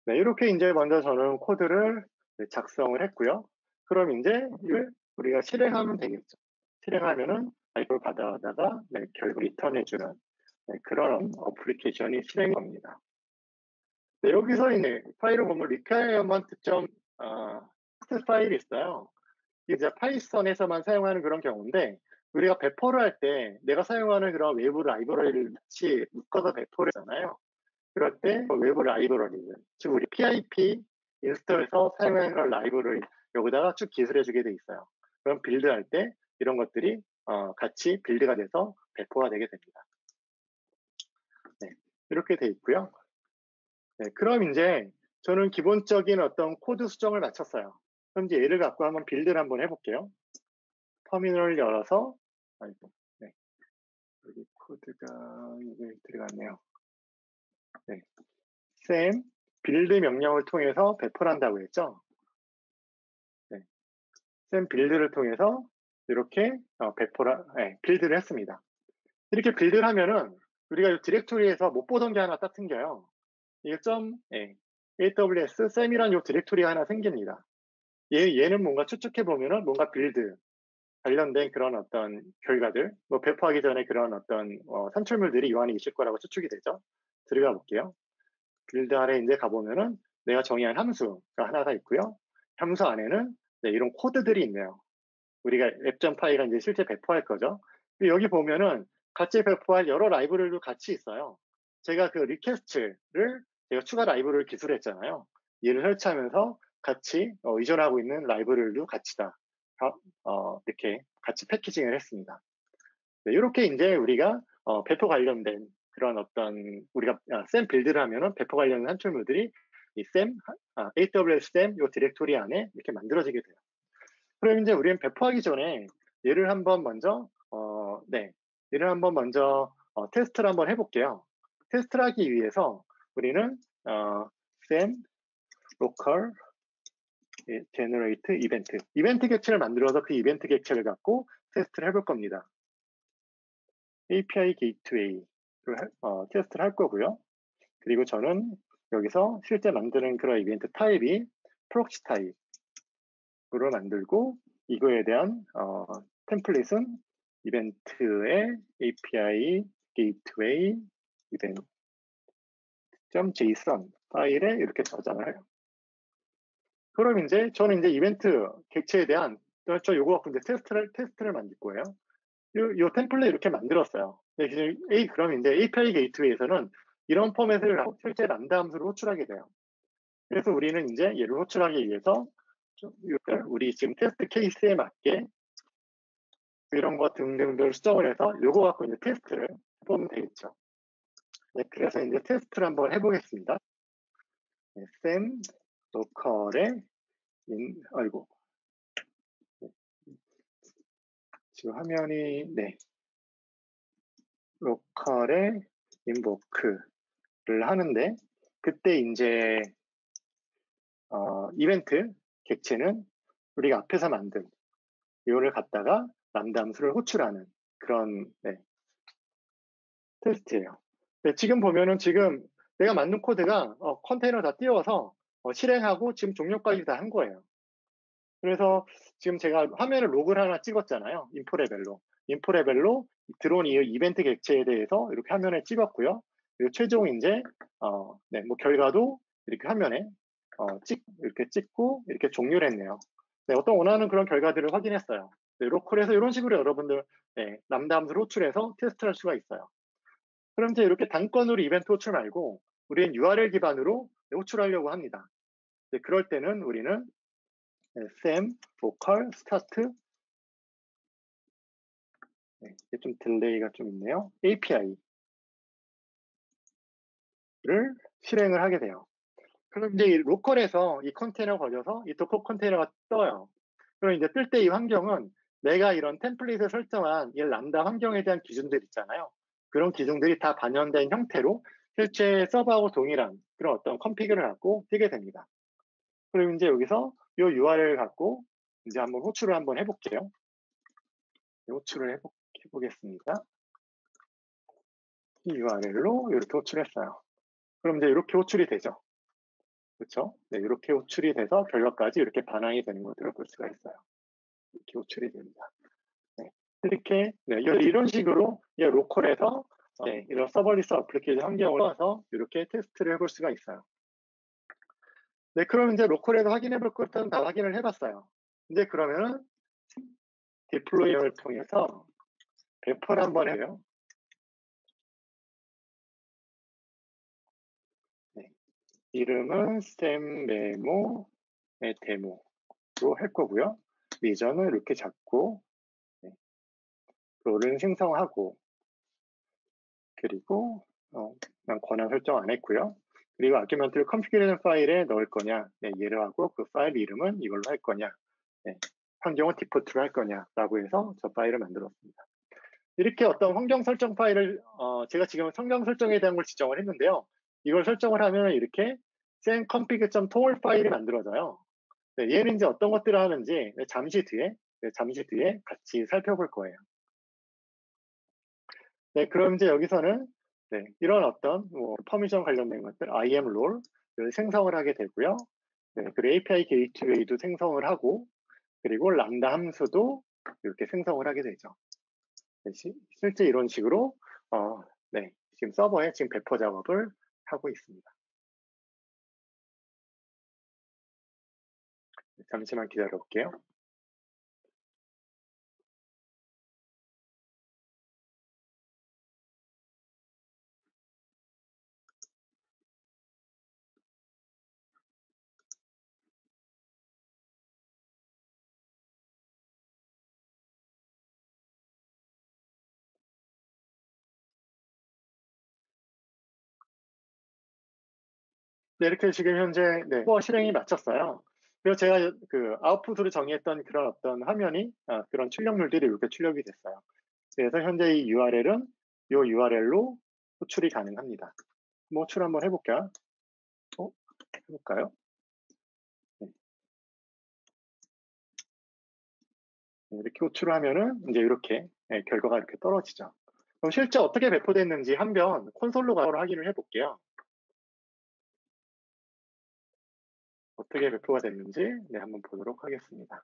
네, 이렇게 이제 먼저 저는 코드를 작성을 했고요. 그럼 이제 이걸 우리가 실행하면 되겠죠. 실행하면은 이걸 받아다가 결국 리턴해주는 그런 어플리케이션이 실행됩니다. 네, 여기서 이제 파일을 보면 requirement.txt 파일이 있어요. 이제 파이썬에서만 사용하는 그런 경우인데 우리가 배포를 할 때 내가 사용하는 그런 외부 라이브러리를 같이 묶어서 배포를 하잖아요. 그럴 때 외부 라이브러리를, 즉 우리 PIP 인스톨에서 사용하는 그런 라이브러리 여기다가 쭉 기술해주게 돼 있어요. 그럼 빌드할 때 이런 것들이 같이 빌드가 돼서 배포가 되게 됩니다. 네, 이렇게 돼 있고요. 네, 그럼 이제 저는 기본적인 어떤 코드 수정을 마쳤어요. 그럼 이제 얘를 갖고 한번 빌드를 한번 해볼게요. 터미널을 열어서, 아이고, 네. 여기 코드가 이게 들어갔네요. 네. 쌤, 빌드 명령을 통해서 배포를 한다고 했죠? 네. 쌤 빌드를 통해서 이렇게 빌드를 했습니다. 이렇게 빌드를 하면은 우리가 이 디렉토리에서 못 보던 게 하나 딱 생겨요. 이게 AWS 쌤이라는 이 디렉토리가 하나 생깁니다. 얘는 뭔가 추측해 보면은 뭔가 빌드 관련된 그런 어떤 결과들, 뭐 배포하기 전에 그런 어떤 산출물들이 이 안에 있을 거라고 추측이 되죠. 들어가 볼게요. 빌드 아래 이제 가보면은 내가 정의한 함수가 하나가 있고요. 함수 안에는 이런 코드들이 있네요. 우리가 앱.py가 이제 실제 배포할 거죠. 여기 보면은 같이 배포할 여러 라이브러리도 같이 있어요. 제가 그 리퀘스트를 제가 추가 라이브러리를 기술했잖아요. 얘를 설치하면서 같이 이전하고 있는 라이브러리도 같이 다 이렇게 같이 패키징을 했습니다. 네, 이렇게 이제 우리가 배포 관련된 그런 어떤 우리가 쌤 빌드를 하면은 배포 관련 산출물들이 이 AWS 쌤 요 디렉토리 안에 이렇게 만들어지게 돼요. 그럼 이제 우리는 배포하기 전에 얘를 한번 먼저 테스트를 한번 해볼게요. 테스트를 하기 위해서 우리는 쌤 local generate 이벤트 객체를 만들어서 그 이벤트 객체를 갖고 테스트를 해볼 겁니다. API 게이트웨이를 테스트를 할 거고요. 그리고 저는 여기서 실제 만드는 그런 이벤트 타입이 프록시 타입으로 만들고 이거에 대한 템플릿은 이벤트의 API 게이트웨이 이벤트.json 파일에 이렇게 저장을 해요. 그럼 이제 저는 이제 이벤트 객체에 대한 요거 갖고 이제 테스트를 만들 거예요. 요 템플릿 이렇게 만들었어요. 그럼 이제 API 게이트웨이에서는 이런 포맷을 실제 람다 함수를 호출하게 돼요. 그래서 우리는 이제 얘를 호출하기 위해서 우리 지금 테스트 케이스에 맞게 이런 거 등등들 수정을 해서 요거 갖고 이제 테스트를 해보면 되겠죠. 네, 그래서 이제 테스트를 한번 해보겠습니다. 네, 쌤 로컬에 아이고 지금 화면이 로컬에 인보크를 하는데 그때 이제 이벤트 객체는 우리가 앞에서 만든 이거를 갖다가 람다 함수를 호출하는 그런 테스트예요. 지금 보면은 지금 내가 만든 코드가 컨테이너 다 띄워서 실행하고 지금 종료까지 다 한 거예요. 그래서 지금 제가 화면을 로그를 하나 찍었잖아요. 인포 레벨로 들어온 이 이벤트 객체에 대해서 이렇게 화면에 찍었고요. 그리고 최종 이제 뭐 결과도 이렇게 화면에 이렇게 찍고 이렇게 종료를 했네요. 어떤 원하는 그런 결과들을 확인했어요. 로컬에서 이런 식으로 여러분들 람다 함수를 호출해서 테스트를 할 수가 있어요. 그럼 이제 이렇게 단건으로 이벤트 호출 말고 우리는 URL 기반으로 호출하려고 합니다. 그럴 때는 우리는 쌤 로컬 스타트 좀 딜레이가 좀 있네요. API를 실행을 하게 돼요. 그럼 이제 이 로컬에서 이 컨테이너 걸려서 이 도커 컨테이너가 떠요. 그럼 이제 뜰 때 이 환경은 내가 이런 템플릿에 설정한 이 람다 환경에 대한 기준들 있잖아요. 그런 기준들이 다 반영된 형태로 실제 서버하고 동일한 그런 어떤 컨피그를 갖고 뜨게 됩니다. 그럼 이제 여기서 이 URL을 갖고 이제 한번 호출을 한번 해볼게요. 호출을 해보겠습니다. 이 URL로 이렇게 호출했어요. 그럼 이제 이렇게 호출이 되죠. 그렇죠? 이렇게 호출이 돼서 결과까지 이렇게 반영이 되는 것들을 볼 수가 있어요. 이렇게 호출이 됩니다. 이렇게 이런 식으로 로컬에서 이런 서버리스 어플리케이션 환경을 써서 이렇게 테스트를 해볼 수가 있어요. 그럼 이제 로컬에서 확인해 볼 것들은 다 확인을 해봤어요. 이제 그러면은 디플로이어를 통해서 배포를 한번 해요. 이름은 쌤 메모의 데모로 할 거고요. 리전을 이렇게 잡고 롤은 생성하고 그리고 난 권한 설정 안 했고요. 그리고 아큐멘트를 컨피그레이션 파일에 넣을 거냐, 네, 얘를 하고 그 파일 이름은 이걸로 할 거냐, 네, 환경은 디포트로 할 거냐라고 해서 저 파일을 만들었습니다. 이렇게 어떤 환경 설정 파일을 제가 지금 환경 설정에 대한 걸 지정을 했는데요. 이걸 설정을 하면 이렇게 senconfig.toml 파일이 만들어져요. 네, 얘는 이제 어떤 것들을 하는지 잠시 뒤에 같이 살펴볼 거예요. 네, 그럼 이제 여기서는 네, 이런 어떤 퍼미션 관련된 것들, IAM 롤을 생성을 하게 되고요. 네, 그리고 API 게이트웨이도 생성을 하고, 그리고 람다 함수도 이렇게 생성을 하게 되죠. 네, 실제 이런 식으로 네, 지금 서버에 지금 배포 작업을 하고 있습니다. 잠시만 기다려 볼게요. 네, 이렇게 지금 현재 서버 실행이 마쳤어요. 그래서 제가 그 아웃풋으로 정의했던 그런 어떤 화면이 그런 출력물들이 이렇게 출력이 됐어요. 그래서 현재 이 URL은 이 URL로 호출이 가능합니다. 호출 한번 해볼까요? 해볼까요? 네. 이렇게 호출을 하면은 이제 이렇게 결과가 이렇게 떨어지죠. 그럼 실제 어떻게 배포됐는지 한번 콘솔로 가서 확인을 해볼게요. 어떻게 배포가 됐는지 한번 보도록 하겠습니다.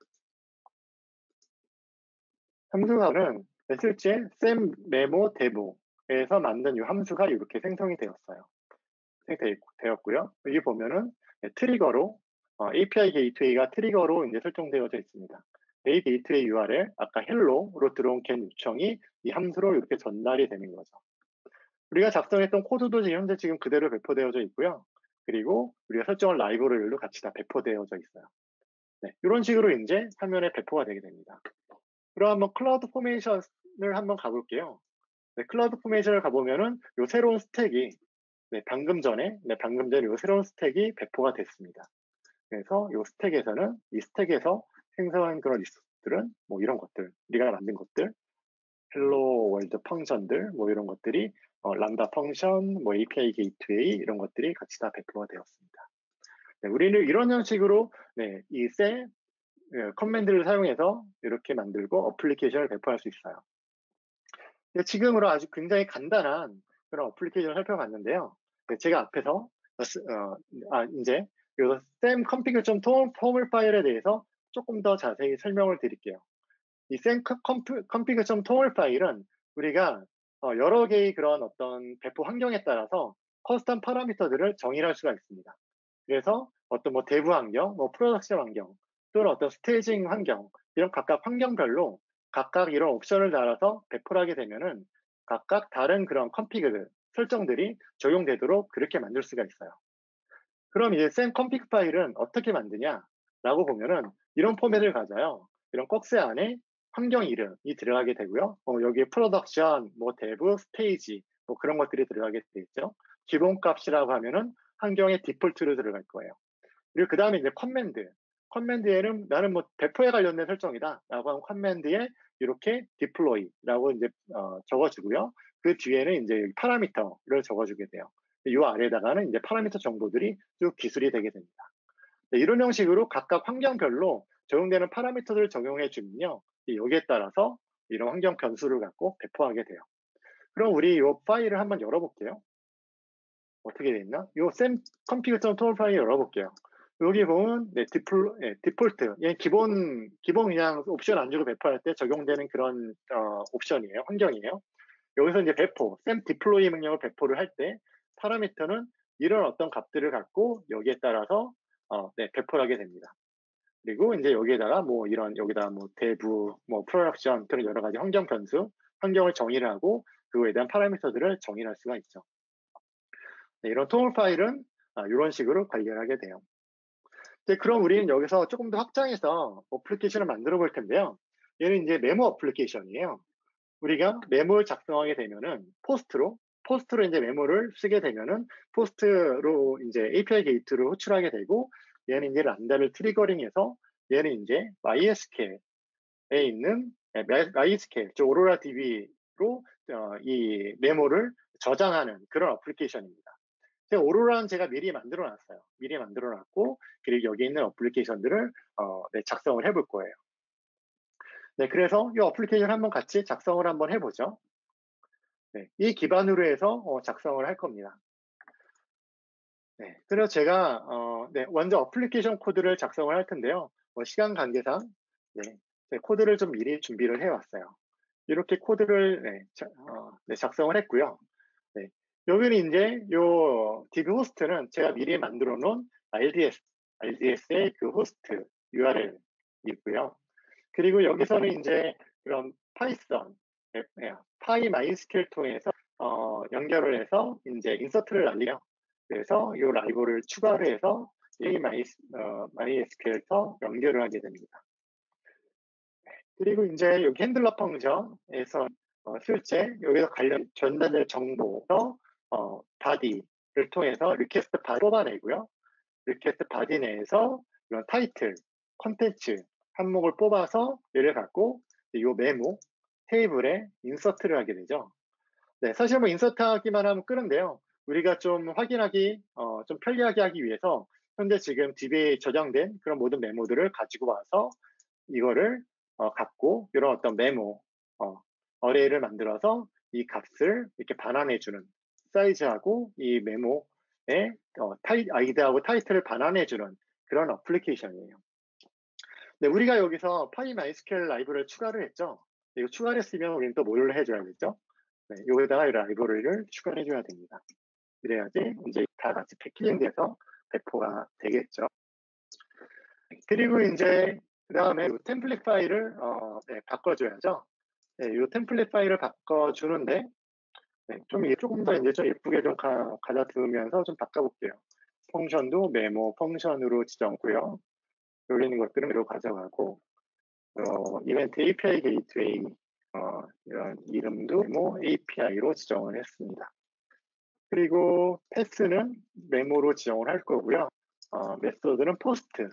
함수가는 실제 쌤 메모 데모에서 만든 이 함수가 이렇게 생성이 되었어요. 되었고요. 여기 보면은 트리거로 API 게이트웨이가 트리거로 이제 설정되어져 있습니다. A 게이트웨이 URL 아까 hello로 들어온 get 요청이 이 함수로 이렇게 전달이 되는 거죠. 우리가 작성했던 코드도 현재 지금 그대로 배포되어져 있고요. 그리고 우리가 설정한 라이브러리로 같이 다 배포되어져 있어요. 네, 이런 식으로 이제 화면에 배포가 되게 됩니다. 그럼 한번 클라우드 포메이션을 한번 가볼게요. 네, 클라우드 포메이션을 가보면은 이 새로운 스택이 방금 전에 이 새로운 스택이 배포가 됐습니다. 그래서 이 스택에서 생성한 그런 리소스들은 이런 것들, 우리가 만든 것들, 헬로 월드 펑션들, 이런 것들이 람다 펑션, API 게이트웨이 이런 것들이 같이 다 배포가 되었습니다. 네, 우리는 이런 형식으로 이 셀 커맨드를 사용해서 이렇게 만들고 어플리케이션을 배포할 수 있어요. 지금으로 아주 굉장히 간단한 그런 어플리케이션을 살펴봤는데요. 제가 앞에서 이제 쌤 config.toml 파일에 대해서 조금 더 자세히 설명을 드릴게요. 이 쌤 config.toml 파일은 우리가 여러 개의 그런 어떤 배포 환경에 따라서 커스텀 파라미터들을 정의할 수가 있습니다. 그래서 어떤 데브 환경, 프로덕션 환경, 또는 어떤 스테이징 환경, 이런 각각 환경별로 각각 이런 옵션을 달아서 배포를 하게 되면은 각각 다른 그런 컨피그들, 설정들이 적용되도록 그렇게 만들 수가 있어요. 그럼 이제 쌤 config 파일은 어떻게 만드냐라고 보면은 이런 포맷을 가져요. 이런 꺽쇠 안에 환경 이름이 들어가게 되고요. 여기에 프로덕션, 데브, 스테이지, 그런 것들이 들어가게 돼 있죠. 기본 값이라고 하면은 환경의 디폴트로 들어갈 거예요. 그리고 그 다음에 이제 커맨드에는 나는 배포에 관련된 설정이다 라고 하면 커맨드에 이렇게 deploy라고 이제 적어주고요. 그 뒤에는 이제 파라미터를 적어주게 돼요. 이 아래에다가는 이제 파라미터 정보들이 쭉 기술이 되게 됩니다. 이런 형식으로 각각 환경별로 적용되는 파라미터들을 적용해 주면요. 여기에 따라서 이런 환경 변수를 갖고 배포하게 돼요. 그럼 우리 이 파일을 한번 열어볼게요. 어떻게 돼 있나? 이 쌤 config.toml 파일 열어볼게요. 여기 보면 디폴트, 기본 그냥 옵션 안 주고 배포할 때 적용되는 그런 옵션이에요, 환경이에요. 여기서 이제 쌤 디플로이 명령을 배포를 할 때 파라미터는 이런 어떤 값들을 갖고 여기에 따라서 배포를 하게 됩니다. 그리고 이제 여기에다가 여기다 대부, 프로덕션 그런 여러 가지 환경 변수, 환경을 정의를 하고 그거에 대한 파라미터들을 정의할 수가 있죠. 이런 토물 파일은 이런 식으로 관리하게 돼요. 그럼 우리는 여기서 조금 더 확장해서 어플리케이션을 만들어 볼 텐데요. 얘는 이제 메모 어플리케이션이에요. 우리가 메모를 작성하게 되면은 포스트로 포스트로 이제 메모를 쓰게 되면은 포스트로 이제 API 게이트를 호출하게 되고 얘는 이제 람다를 트리거링해서 얘는 이제 MySQL에 있는 MySQL, 즉 오로라 DB로 이 메모를 저장하는 그런 어플리케이션입니다. 오로라는 제가 미리 만들어 놨어요. 미리 만들어 놨고 그리고 여기 있는 어플리케이션들을 네, 작성을 해볼 거예요. 네, 그래서 이 어플리케이션 한번 같이 작성을 한번 해보죠. 네, 이 기반으로 해서 작성을 할 겁니다. 네, 그래서 제가 네, 먼저 어플리케이션 코드를 작성을 할 텐데요. 시간 관계상 네, 코드를 좀 미리 준비를 해왔어요. 이렇게 코드를 네, 네, 작성을 했고요. 네, 여기는 이제 요 DB 호스트는 제가 미리 만들어 놓은 RDS의 그 호스트 URL이고요. 그리고 여기서는 이제 그런 파이썬, 파이마이스QL 통해서 연결을 해서 이제 인서트를 날려요. 그래서 이 라이브를 추가를 해서 이 MySQL에서 연결을 하게 됩니다. 그리고 이제 여기 핸들러 펑션에서 실제 여기서 관련 전달될 정보에서 바디를 통해서 리퀘스트 바디 뽑아내고요. 리퀘스트 바디 내에서 이런 타이틀, 컨텐츠 항목을 뽑아서 얘를 갖고 이 메모 테이블에 인서트를 하게 되죠. 네, 사실 뭐 인서트하기만 하면 끄는데요. 우리가 좀 확인하기, 좀 편리하게 하기 위해서 현재 지금 DB에 저장된 그런 모든 메모들을 가지고 와서 이거를 갖고 이런 어떤 메모 어레이를 만들어서 이 값을 이렇게 반환해주는 사이즈하고 이 메모의 아이디하고 타이틀을 반환해주는 그런 어플리케이션이에요. 네, 우리가 여기서 파이마이스QL 라이브러리를 추가를 했죠. 이거 추가를 했으면 우리는 또 뭘 해줘야겠죠? 네, 여기다가 이 라이브러리를 추가를 해줘야 됩니다. 그래야지 이제 다 같이 패키징돼서 배포가 되겠죠. 그리고 이제 그 다음에 이 템플릿 파일을 네, 바꿔줘야죠. 네, 이 템플릿 파일을 바꿔주는데 네, 조금 더 이제 좀 예쁘게 좀 가져두면서 좀 바꿔볼게요. 펑션도 메모 펑션으로 지정고요. 여기 있는 것들은 이로 가져가고 이벤트 API 게이트웨이 이런 이름도 메모 API로 지정을 했습니다. 그리고 패스는 메모로 지정을 할 거고요. 메소드는 포스트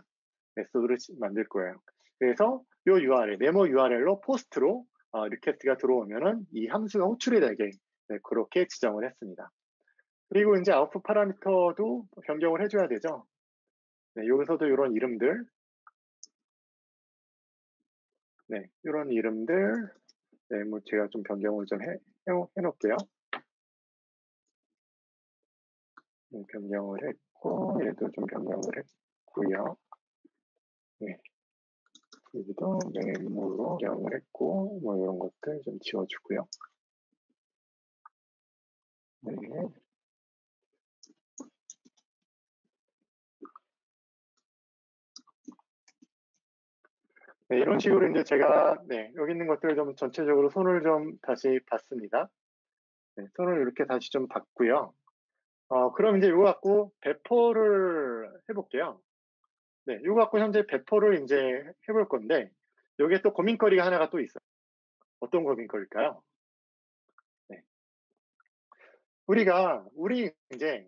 메소드를 만들 거예요. 그래서 이 URL, 메모 URL로 포스트로 리퀘스트가 들어오면은 이 함수가 호출이 되게 네, 그렇게 지정을 했습니다. 그리고 이제 아웃풋 파라미터도 변경을 해줘야 되죠. 네, 여기서도 이런 이름들, 네, 이런 이름들, 네, 뭐 제가 좀 변경을 좀 해놓을게요. 네, 변경을 했고, 얘도 좀 변경을 했고요. 네, 여기도 메모로 변경을 했고, 뭐 이런 것들 좀 지워주고요. 네. 네, 이런 식으로 이제 제가 네, 여기 있는 것들을 좀 전체적으로 손을 좀 다시 봤습니다. 네, 손을 이렇게 다시 좀 봤고요. 그럼 이제 이거 갖고 배포를 해볼게요. 네, 이거 갖고 현재 배포를 이제 해볼 건데 여기에 또 고민거리가 하나가 또 있어요. 어떤 고민거리일까요? 네. 우리 이제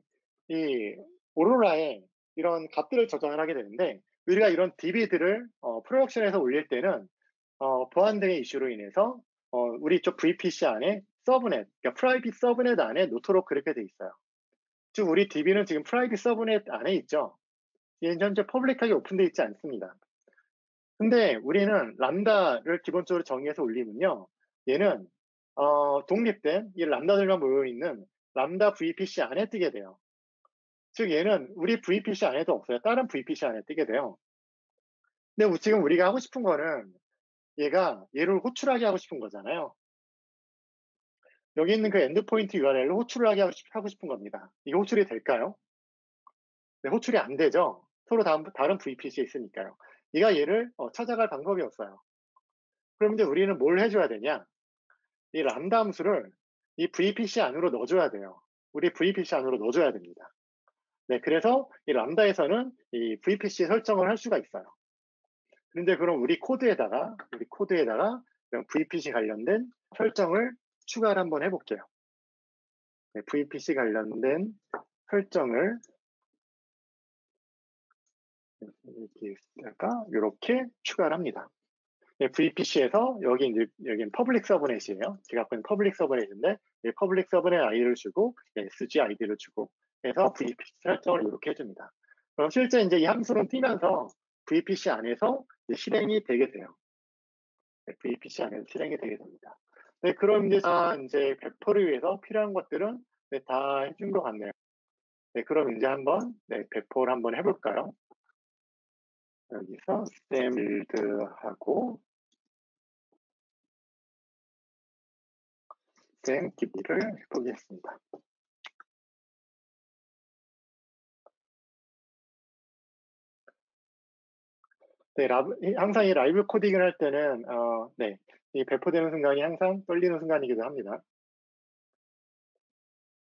이 오로라에 이런 값들을 저장을 하게 되는데 우리가 이런 DB들을 프로덕션에서 올릴 때는 보안 등의 이슈로 인해서 우리 쪽 VPC 안에 서브넷, 그러니까 프라이빗 서브넷 안에 놓도록 그렇게 돼 있어요. 즉 우리 DB는 지금 프라이빗 서브넷 안에 있죠. 얘는 현재 퍼블릭하게 오픈되어 있지 않습니다. 근데 우리는 람다를 기본적으로 정의해서 올리면요. 얘는 독립된 이 람다들만 모여있는 람다 VPC 안에 뜨게 돼요. 즉 얘는 우리 VPC 안에도 없어요. 다른 VPC 안에 뜨게 돼요. 근데 지금 우리가 하고 싶은 거는 얘를 호출하게 하고 싶은 거잖아요. 여기 있는 그 엔드포인트 URL로 호출을 하고 싶은 겁니다. 이게 호출이 될까요? 네, 호출이 안 되죠. 서로 다른 VPC에 있으니까요. 얘를 찾아갈 방법이 없어요. 그럼 이제 우리는 뭘 해줘야 되냐? 이 람다 함수를 이 VPC 안으로 넣어줘야 돼요. 우리 VPC 안으로 넣어줘야 됩니다. 네, 그래서 이 람다에서는 이 VPC 설정을 할 수가 있어요. 그런데 그럼 우리 코드에다가 VPC 관련된 설정을 추가를 한번 해볼게요. 네, VPC 관련된 설정을 이렇게 추가를 합니다. 네, VPC에서 여기는 퍼블릭 서브넷이에요. 제가 갖고 있는 퍼블릭 서브넷인데 퍼블릭 서브넷 아이디를 주고 SG 아이디를 주고 해서 VPC 설정을 이렇게 해줍니다. 그럼 실제 이제 이 함수는 뛰면서 VPC 안에서 실행이 되게 돼요. 네, VPC 안에서 실행이 되게 됩니다. 네, 그럼 이제 배포를 위해서 필요한 것들은 네, 다 해준 것 같네요. 네, 그럼 이제 한번 배포를 한번 해볼까요? 여기서 stembuild하고 stemdb를 해보겠습니다. 네, 항상 이 라이브 코딩을 할 때는 이 배포되는 순간이 항상 떨리는 순간이기도 합니다.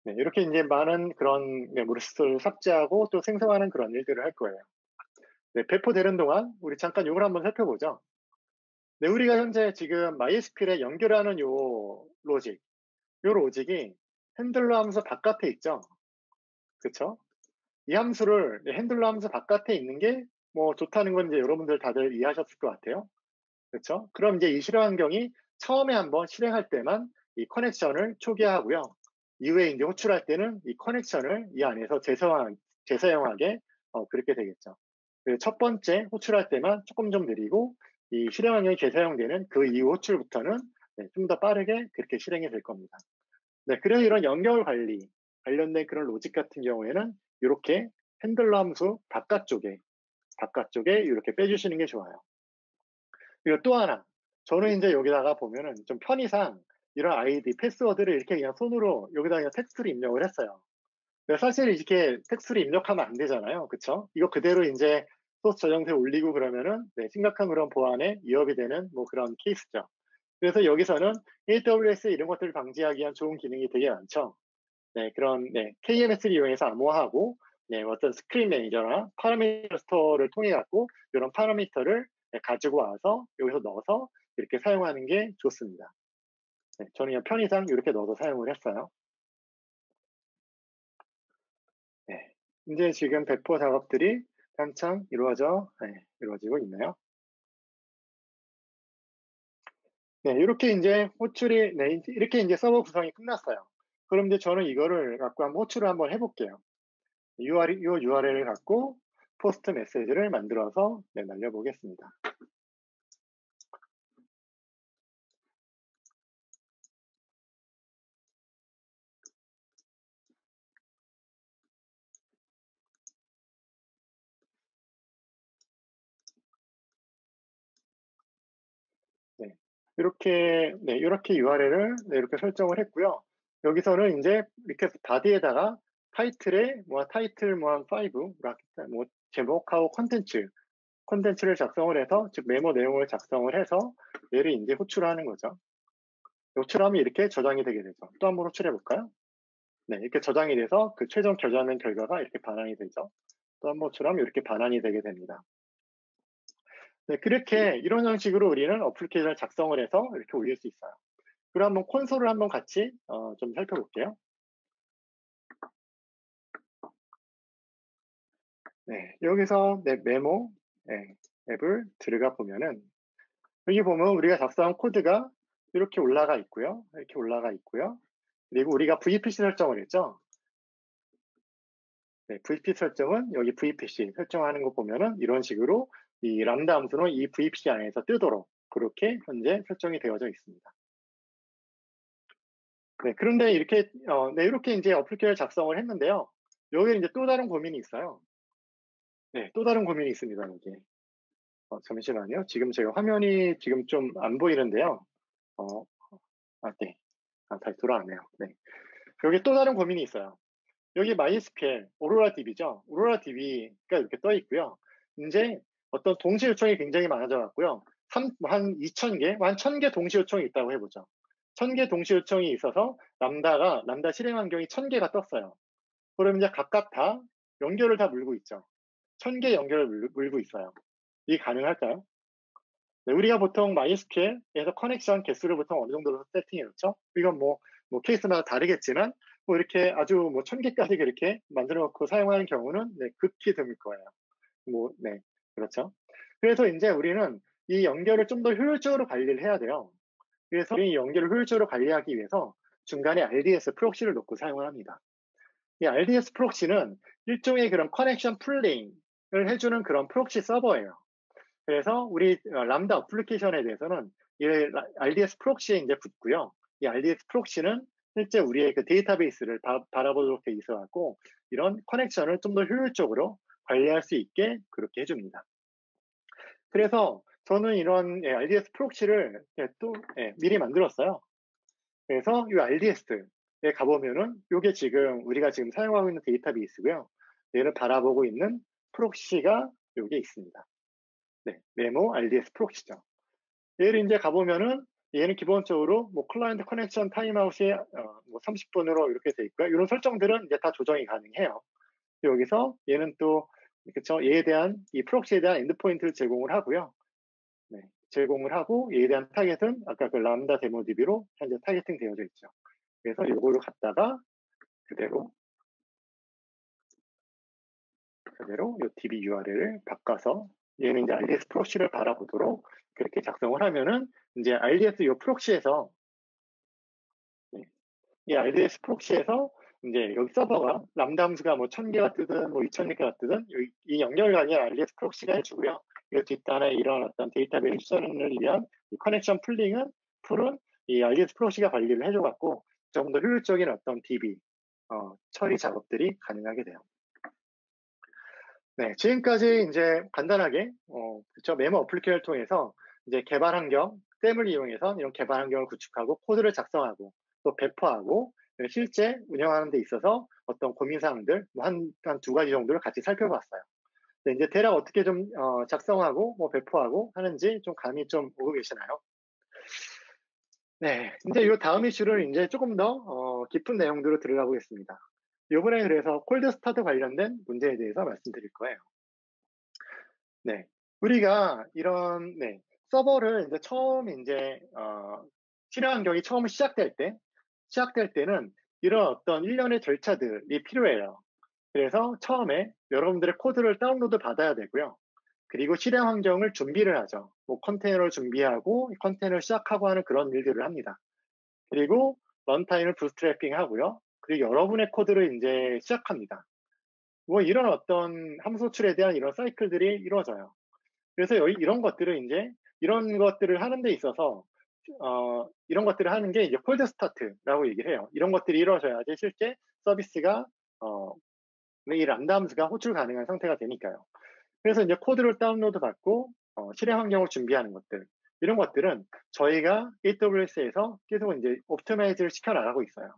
네, 이렇게 이제 많은 그런 메모리를 삭제하고 또 생성하는 그런 일들을 할 거예요. 네, 배포되는 동안 우리 잠깐 이걸 한번 살펴보죠. 네, 우리가 현재 지금 MySQL에 연결하는 요 로직이 핸들러 함수 바깥에 있죠. 그렇죠? 이 함수를 핸들러 함수 바깥에 있는 게 뭐 좋다는 건 이제 여러분들 다들 이해하셨을 것 같아요. 그렇죠? 그럼 이제 이 실행 환경이 처음에 한번 실행할 때만 이 커넥션을 초기화하고요. 이후에 이제 호출할 때는 이 커넥션을 이 안에서 재사용하게 그렇게 되겠죠. 첫 번째 호출할 때만 조금 좀 느리고 이 실행 환경이 재사용되는 그 이후 호출부터는 좀 더 빠르게 그렇게 실행이 될 겁니다. 네, 그래서 이런 연결 관리 관련된 그런 로직 같은 경우에는 이렇게 핸들러 함수 바깥쪽에 이렇게 빼주시는 게 좋아요. 그리고 또 하나, 저는 이제 여기다가 보면은 좀 편의상 이런 아이디, 패스워드를 이렇게 그냥 손으로 여기다 그냥 텍스트를 입력을 했어요. 사실 이렇게 텍스트를 입력하면 안 되잖아요. 그쵸? 이거 그대로 이제 소스 저장소에 올리고 그러면은 심각한 그런 보안에 위협이 되는 뭐 그런 케이스죠. 그래서 여기서는 AWS 이런 것들을 방지하기 위한 좋은 기능이 되게 많죠. 그런 KMS를 이용해서 암호화하고 어떤 스크린 매니저나 파라미터 스토어를 통해 갖고 이런 파라미터를 가지고 와서 여기서 넣어서 이렇게 사용하는 게 좋습니다. 저는 그냥 편의상 이렇게 넣어서 사용을 했어요. 이제 지금 배포 작업들이 한창 이루어지고 있네요. 이렇게 이제 호출이 이렇게 이제 서버 구성이 끝났어요. 그럼 이제 저는 이거를 갖고 한번 호출을 한번 해볼게요. 이 URL을 갖고 포스트 메시지를 만들어서 날려보겠습니다. 이렇게 URL을 이렇게 설정을 했고요. 여기서는 이제 이렇게 바디에다가 타이틀에 타이틀 5 제목하고 컨텐츠를 작성을 해서 즉 메모 내용을 작성을 해서 얘를 이제 호출하는 거죠. 호출하면 이렇게 저장이 되게 되죠. 또 한번 호출해 볼까요? 이렇게 저장이 돼서 그 최종 저장된 결과가 이렇게 반환이 되죠. 또 한번 호출하면 이렇게 반환이 되게 됩니다. 그렇게 이런 형식으로 우리는 어플리케이션을 작성을 해서 이렇게 올릴 수 있어요. 그럼 한번 콘솔을 한번 같이 좀 살펴볼게요. 여기서 메모 앱을 들어가 보면은 여기 보면 우리가 작성한 코드가 이렇게 올라가 있고요. 그리고 우리가 VPC 설정을 했죠. VPC 설정은 여기 VPC 설정하는 거 보면은 이런 식으로 이 람다 함수는 이 VPC 안에서 뜨도록 그렇게 현재 설정이 되어져 있습니다. 그런데 이렇게 이제 어플리케이션을 작성을 했는데요. 여기 이제 또 다른 고민이 있어요. 또 다른 고민이 있습니다, 여기. 잠시만요. 지금 제가 화면이 지금 좀 안 보이는데요. 다시 돌아왔네요. 여기 또 다른 고민이 있어요. 여기 MySQL, 오로라 DB죠. 오로라 DB가 이렇게 떠 있고요. 이제 어떤 동시 요청이 굉장히 많아져 갖고요. 한 2,000개, 한 1,000개 동시 요청이 있다고 해보죠. 1,000개 동시 요청이 있어서 람다 실행 환경이 1,000개가 떴어요. 그럼 이제 각각 다 연결을 다 물고 있죠. 1,000개 연결을 물고 있어요. 이게 가능할까요? 우리가 보통 MySQL에서 커넥션 개수를 보통 어느 정도로 세팅해 놓죠? 이건 뭐 케이스마다 다르겠지만 뭐 이렇게 아주 뭐 1000개까지 그렇게 만들어 놓고 사용하는 경우는 네 극히 드물 거예요. 뭐 네. 그렇죠. 그래서 인제 우리는 이 연결을 좀 더 효율적으로 관리를 해야 돼요. 그래서 이 연결을 효율적으로 관리하기 위해서 중간에 RDS 프록시를 놓고 사용을 합니다. 이 RDS 프록시는 일종의 그런 커넥션 풀링을 해 주는 그런 프록시 서버예요. 그래서 우리 람다 어플리케이션에 대해서는 이 RDS 프록시에 인제 붙고요. 이 RDS 프록시는 실제 우리의 그 데이터베이스를 바라보도록 돼 있어 갖고 이런 커넥션을 좀 더 효율적으로 관리할 수 있게 그렇게 해 줍니다. 그래서 저는 이런 예 RDS 프록시를 예 또 예 미리 만들었어요. 그래서 이 RDS에 가 보면은 요게 지금 우리가 지금 사용하고 있는 데이터베이스고요. 얘를 바라보고 있는 프록시가 요게 있습니다. 네. 네모 RDS 프록시죠. 얘를 인제 가 보면은 얘는 기본적으로 뭐 클라이언트 커넥션 타임아웃이 뭐 30 분으로 이렇게 돼 있고요. 요런 설정들은 이제 다 조정이 가능해요. 여기서 얘는 또 그쵸. 얘에 대한 이 프록시에 대한 엔드포인트를 제공을 하고요. 네. 제공을 하고 얘에 대한 타겟은 아까 그 람다 데모 DB로 현재 타겟팅 되어져 있죠. 그래서 요거를 갖다가 그대로 요 DB URL을 바꿔서 얘는 이제 RDS 프록시를 바라보도록 그렇게 작성을 하면은 인제 RDS 요 프록시에서 네. 이 RDS 프록시에서 인제 여기 서버가 람다 함수가 뭐 1000개가 뜨든 뭐 2000개가 뜨든 이 연결관이 RDS 프록시가 해 주고요. 이 뒷단에 이런 어떤 데이터베이스 수정을 위한 이 커넥션 풀은 이 RDS 프록시가 관리를 해줘 갖고 좀 더 효율적인 어떤 DB 처리 작업들이 가능하게 돼요. 네. 지금까지 인제 간단하게 그쵸. 메모 어플리케이션을 통해서 이제 개발 환경, 댐을 이용해서 이런 개발 환경을 구축하고 코드를 작성하고 또 배포하고 실제 운영하는 데 있어서 어떤 고민 사항들 뭐 한 두 가지 정도를 같이 살펴봤어요. 네 인제 대략 어떻게 좀 작성하고 뭐 배포하고 하는지 좀 감이 좀 오고 계시나요? 네. 인제 요 다음 이슈를 인제 쪼금 더 깊은 내용들로 들어가 보겠습니다. 요번에 그래서 콜드 스타트 관련된 문제에 대해서 말씀드릴 거예요. 네. 우리가 이런 네 서버를 인제 처음 인제 실행 환경이 처음 시작될 때는 이런 어떤 일련의 절차들이 필요해요. 그래서 처음에 여러분들의 코드를 다운로드 받아야 되고요. 그리고 실행 환경을 준비를 하죠. 뭐 컨테이너를 준비하고 컨테이너를 시작하고 하는 그런 일들을 합니다. 그리고 런타임을 부트스트래핑 하고요. 그리고 여러분의 코드를 인제 시작합니다. 뭐 이런 어떤 함수 호출에 대한 이런 사이클들이 이루어져요. 그래서 이런 것들을 인제 이런 것들을 하는 데 있어서 이런 것들을 하는 게 이제 콜드 스타트라고 얘기를 해요. 이런 것들이 이루어져야지 실제 서비스가 어 이 람다 함수가 호출 가능한 상태가 되니까요. 그래서 인제 코드를 다운로드 받고 실행 환경을 준비하는 것들 이런 것들은 저희가 AWS에서 계속 인제 옵티마이즈를 시켜 나가고 있어요.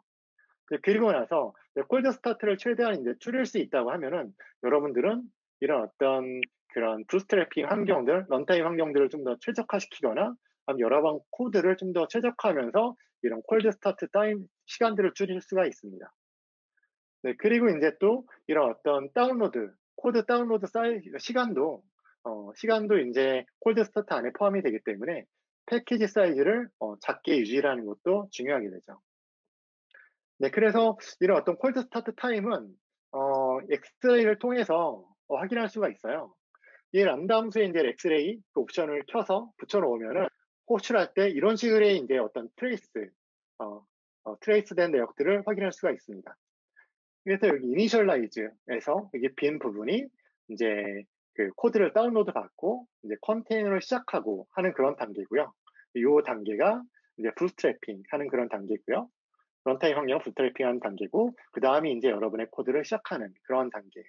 그리고 나서 콜드 스타트를 최대한 인제 줄일 수 있다고 하면은 여러분들은 이런 어떤 그런 부트스트래핑 환경들, 런타임 환경들을 좀 더 최적화시키거나 아니면 여러 번 코드를 좀 더 최적화하면서 이런 콜드 스타트 타임 시간들을 줄일 수가 있습니다. 네. 그리고 인제 또 이런 어떤 코드 다운로드 시간도 인제 콜드 스타트 안에 포함이 되기 때문에 패키지 사이즈를 작게 유지하는 것도 중요하게 되죠. 네. 그래서 이런 어떤 콜드 스타트 타임은 엑스레이를 통해서 확인할 수가 있어요. 이 람다 함수에 인제 엑스레이 그 옵션을 켜서 붙여 놓으면은 호출할 때 이런 식의 인제 어떤 트레이스된 내역들을 확인할 수가 있습니다. 그래서 여기 이니셜라이즈에서 여기 빈 부분이 인제 그 코드를 다운로드 받고 이제 컨테이너를 시작하고 하는 그런 단계고요. 요 단계가 이제 부트스트래핑 하는 그런 단계고요. 런타임 환경을 부트스트래핑하는 단계고 그다음이 인제 여러분의 코드를 시작하는 그런 단계예요.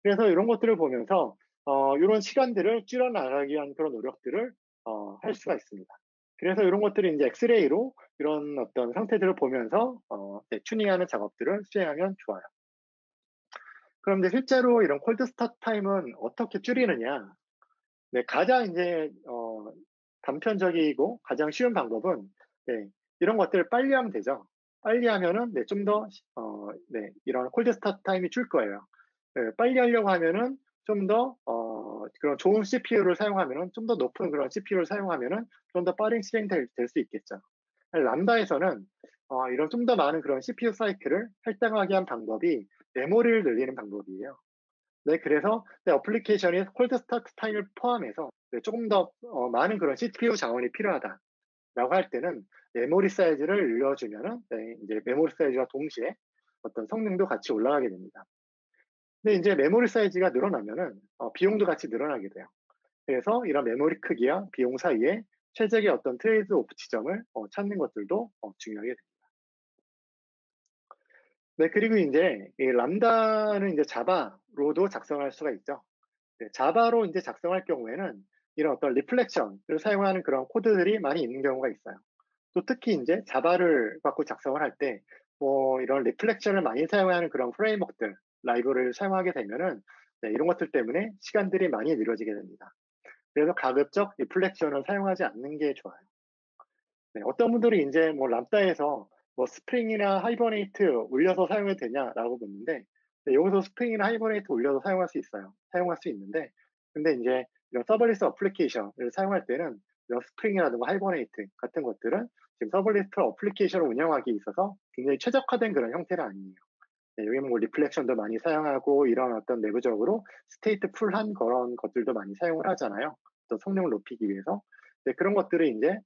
그래서 요런 것들을 보면서 요런 시간들을 줄여 나가기 위한 그런 노력들을 할 수가 있습니다. 그래서 요런 것들이 인제 엑스레이로 이런 어떤 상태들을 보면서 네 튜닝하는 작업들을 수행하면 좋아요. 그런데 실제로 이런 콜드 스타트 타임은 어떻게 줄이느냐. 네 가장 인제 단편적이고 가장 쉬운 방법은 네 이런 것들을 빨리 하면 되죠. 빨리 하면은 네 좀 더 네 이런 콜드 스타트 타임이 줄 거예요. 네 빨리 하려고 하면은 좀 더 그런 좋은 CPU를 사용하면은 좀 더 높은 그런 CPU를 사용하면은 좀 더 빠른 될 수 있겠죠. 람다에서는 이런 좀 더 많은 그런 CPU 사이클을 할당하게 한 방법이 메모리를 늘리는 방법이에요. 네, 그래서 네, 어플리케이션이 콜드 스타트 타임을 포함해서 네, 조금 더 많은 그런 CPU 자원이 필요하다라고 할 때는 메모리 사이즈를 늘려주면은 네, 이제 메모리 사이즈와 동시에 어떤 성능도 같이 올라가게 됩니다. 근데 이제 메모리 사이즈가 늘어나면은 비용도 같이 늘어나게 돼요. 그래서 이런 메모리 크기와 비용 사이에 최적의 어떤 트레이드 오프 지점을 찾는 것들도 중요하게 됩니다. 네, 그리고 이제 이 람다는 이제 자바로도 작성할 수가 있죠. 네, 자바로 이제 작성할 경우에는 이런 어떤 리플렉션을 사용하는 그런 코드들이 많이 있는 경우가 있어요. 또 특히 이제 자바를 갖고 작성을 할 때 뭐 이런 리플렉션을 많이 사용하는 그런 프레임워크들, 라이브러리를 사용하게 되면은 네, 이런 것들 때문에 시간들이 많이 느려지게 됩니다. 그래서 가급적 리플렉션을 사용하지 않는 게 좋아요. 네, 어떤 분들이 이제 뭐 람다에서 뭐 스프링이나 하이버네이트 올려서 사용해도 되냐라고 묻는데, 네, 여기서 스프링이나 하이버네이트 올려서 사용할 수 있어요. 사용할 수 있는데, 근데 이제 이런 서버리스 어플리케이션을 사용할 때는 이런 스프링이라든가 하이버네이트 같은 것들은 지금 서버리스 어플리케이션을 운영하기 있어서 굉장히 최적화된 그런 형태는 아니에요. 네, 여기는 뭐 리플렉션도 많이 사용하고 이런 어떤 내부적으로 스테이트 풀한 그런 것들도 많이 사용을 하잖아요. 또 성능을 높이기 위해서. 네, 그런 것들을 이제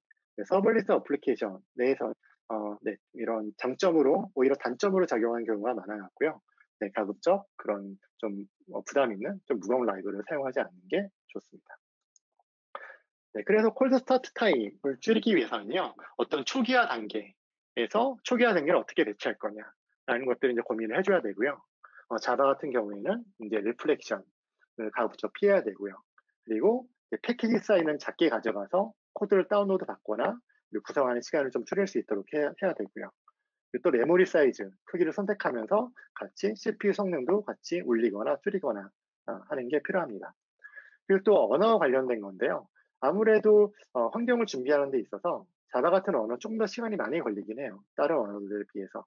서버리스 어플리케이션 내에서 네, 이런 장점으로 오히려 단점으로 작용하는 경우가 많아갖고요. 네, 가급적 그런 좀 부담 있는 좀 무거운 라이브를 사용하지 않는 게 좋습니다. 네, 그래서 콜드 스타트 타임을 줄이기 위해서는요, 어떤 초기화 단계에서 초기화 단계를 어떻게 대처할 거냐라는 것들을 이제 고민을 해줘야 되고요. 자바 같은 경우에는 이제 리플렉션을 가급적 피해야 되고요. 그리고 패키지 사이즈는 작게 가져가서 코드를 다운로드 받거나 구성하는 시간을 좀 줄일 수 있도록 해야 되고요. 그리고 또 메모리 사이즈 크기를 선택하면서 같이 CPU 성능도 같이 올리거나 줄이거나 하는 게 필요합니다. 그리고 또 언어 관련된 건데요. 아무래도 환경을 준비하는 데 있어서 자바 같은 언어 조금 더 시간이 많이 걸리긴 해요. 다른 언어들에 비해서.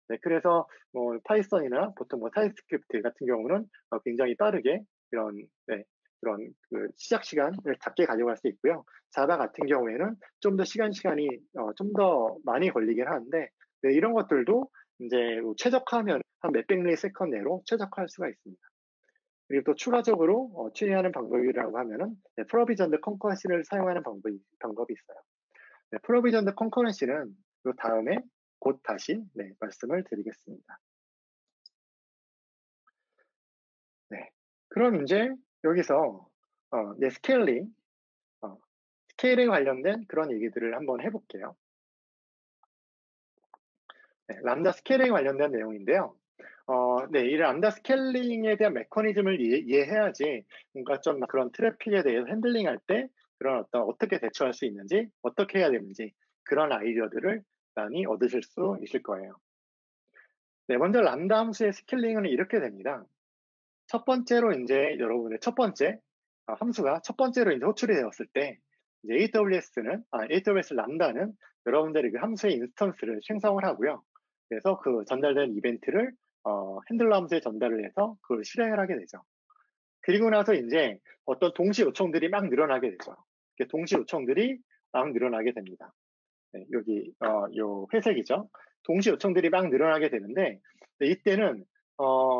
네, 그래서 뭐 파이썬이나 보통 뭐 타입스크립트 같은 경우는 굉장히 빠르게 이런 네, 그런 그 시작 시간을 작게 가져갈 수 있고요. 자바 같은 경우에는 좀 더 시간이 좀 더 많이 걸리긴 하는데 네, 이런 것들도 이제 최적화하면 한 몇백 밀리 세컨 내로 최적화할 수가 있습니다. 그리고 또 추가적으로 추리하는 방법이라고 하면은 네, 프로비전드 컨커런시를 사용하는 방법이 있어요. 네, 프로비전드 컨커런시는 요 다음에 곧 다시 네, 말씀을 드리겠습니다. 네. 그럼 이제 여기서 네, 스케일링 관련된 그런 얘기들을 한번 해볼게요. 네, 람다 스케일링 관련된 내용인데요. 네, 이 람다 스케일링에 대한 메커니즘을 이해해야지 뭔가 좀 그런 트래픽에 대해서 핸들링할 때 그런 어떻게 대처할 수 있는지, 어떻게 해야 되는지 그런 아이디어들을 많이 얻으실 수 있을 거예요. 네, 먼저 람다 함수의 스케일링은 이렇게 됩니다. 첫 번째로 이제 여러분의 첫 번째 함수가 첫 번째로 이제 호출이 되었을 때 이제 AWS 람다는 여러분들이 그 함수의 인스턴스를 생성을 하고요. 그래서 그 전달된 이벤트를 핸들러 함수에 전달을 해서 그걸 실행을 하게 되죠. 그리고 나서 이제 어떤 동시 요청들이 막 늘어나게 되죠. 동시 요청들이 막 늘어나게 됩니다. 네, 여기 요 회색이죠. 동시 요청들이 막 늘어나게 되는데 네, 이때는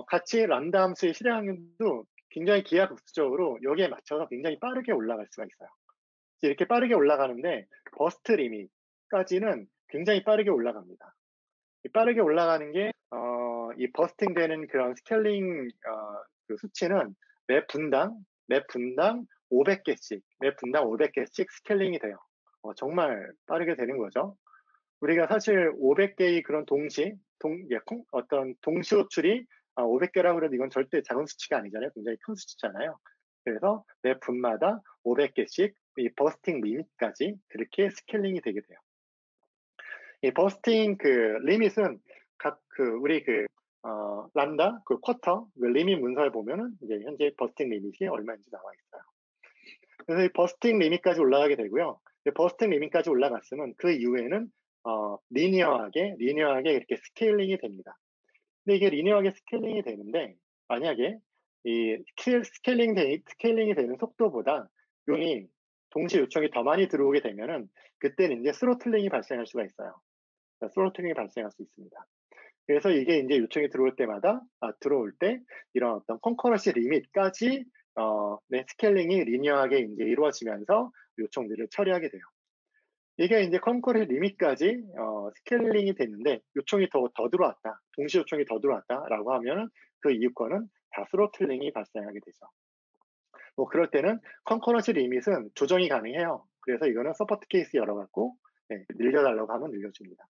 같이 람다 함수의 실행확률도 굉장히 기하급수적으로 여기에 맞춰서 굉장히 빠르게 올라갈 수가 있어요. 이렇게 빠르게 올라가는데 버스트 리밋까지는 굉장히 빠르게 올라갑니다. 빠르게 올라가는 게 이 버스팅 되는 그런 스케일링 그 수치는 매 분당 500개씩, 매 분당 500개씩 스케일링이 돼요. 정말 빠르게 되는 거죠. 우리가 사실 500개의 그런 어떤 동시 호출이 500개라고 해도 이건 절대 작은 수치가 아니잖아요. 굉장히 큰 수치잖아요. 그래서 매 분마다 500개씩 이 버스팅 리밋까지 그렇게 스케일링이 되게 돼요. 이 버스팅 그 리밋은 우리 람다 그 쿼터 그 리밋 문서에 보면은 이제 현재 버스팅 리밋이 얼마인지 나와 있어요. 그래서 이 버스팅 리밋까지 올라가게 되고요. 버스팅 리밋까지 올라갔으면 그 이후에는 리니어하게 이렇게 스케일링이 됩니다. 근데 이게 리니어하게 스케일링이 되는데 만약에 이 스케일링이 되는 속도보다 동시 요청이 더 많이 들어오게 되면은 그때는 이제 스로틀링이 발생할 수가 있어요. 스로틀링이 발생할 수 있습니다. 그래서 이게 이제 요청이 들어올 때마다 들어올 때 이런 어떤 컨커런시 리밋까지 스케일링이 리니어하게 이제 이루어지면서 요청들을 처리하게 돼요. 이게 이제 컨커런시 리밋까지 스케일링이 됐는데 요청이 더 들어왔다. 동시 요청이 더 들어왔다라고 하면은 그 이유권은 다 스로틀링이 발생하게 되죠. 뭐 그럴 때는 컨커런시 리밋은 조정이 가능해요. 그래서 이거는 서포트 케이스 열어갖고 늘려달라고 하면 늘려줍니다.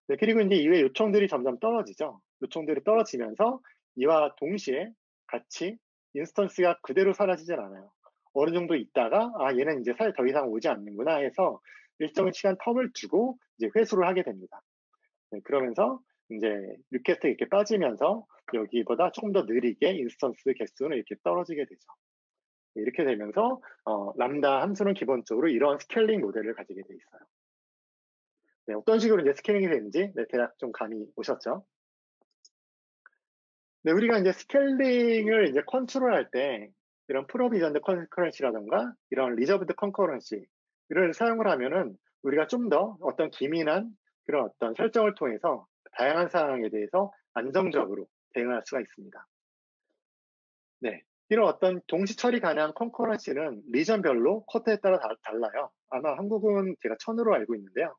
네, 그리고 이제 이후에 요청들이 점점 떨어지죠. 요청들이 떨어지면서 이와 동시에 같이 인스턴스가 그대로 사라지진 않아요. 어느 정도 있다가 얘는 이제 더 이상 오지 않는구나 해서 일정 시간 텀을 두고 이제 회수를 하게 됩니다. 네, 그러면서 이제 리퀘스트 이렇게 빠지면서 여기보다 조금 더 느리게 인스턴스 개수는 이렇게 떨어지게 되죠. 네, 이렇게 되면서 람다 함수는 기본적으로 이런 스케일링 모델을 가지게 돼 있어요. 네, 어떤 식으로 이제 스케일링이 되는지 대략 좀 감이 오셨죠? 네, 우리가 이제 스케일링을 이제 컨트롤할 때 이런 프로비전드 컨커런시라든가 이런 리저브드 컨커런시를 사용을 하면은 우리가 좀 더 어떤 기민한 그런 어떤 설정을 통해서 다양한 상황에 대해서 안정적으로 대응할 수가 있습니다. 네, 이런 어떤 동시 처리 가능한 컨커런시는 리전별로 쿼터에 따라 달라요. 아마 한국은 제가 1000으로 알고 있는데요.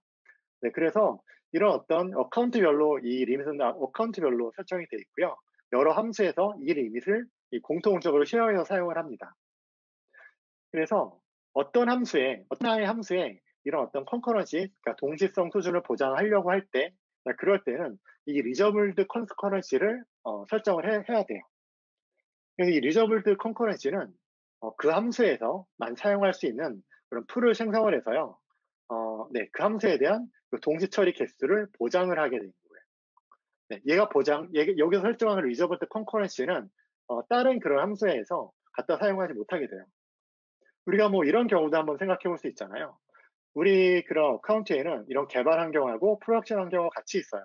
네, 그래서 이런 어떤 어카운트별로 이 리밋은 어카운트별로 설정이 되어 있고요. 여러 함수에서 이 리밋을 공통적으로 쉐어해서 사용을 합니다. 그래서 어떤 하나의 함수에 이런 어떤 컨커런시, 그러니까 동시성 수준을 보장하려고 할 때, 그럴 때는 이 리저블드 컨커런시를 설정을 해야 돼요. 그래서 이 리저블드 컨커런시는 그 함수에서만 사용할 수 있는 그런 풀을 생성을 해서요. 그 함수에 대한 그 동시 처리 개수를 보장을 하게 되는 거예요. 네, 여기서 설정한 리저블드 컨커런시는 다른 그런 함수에서 갖다 사용하지 못하게 돼요. 우리가 뭐 이런 경우도 한번 생각해 볼 수 있잖아요. 우리 그런 어카운트에는 이런 개발 환경하고 프로덕션 환경하고 같이 있어요.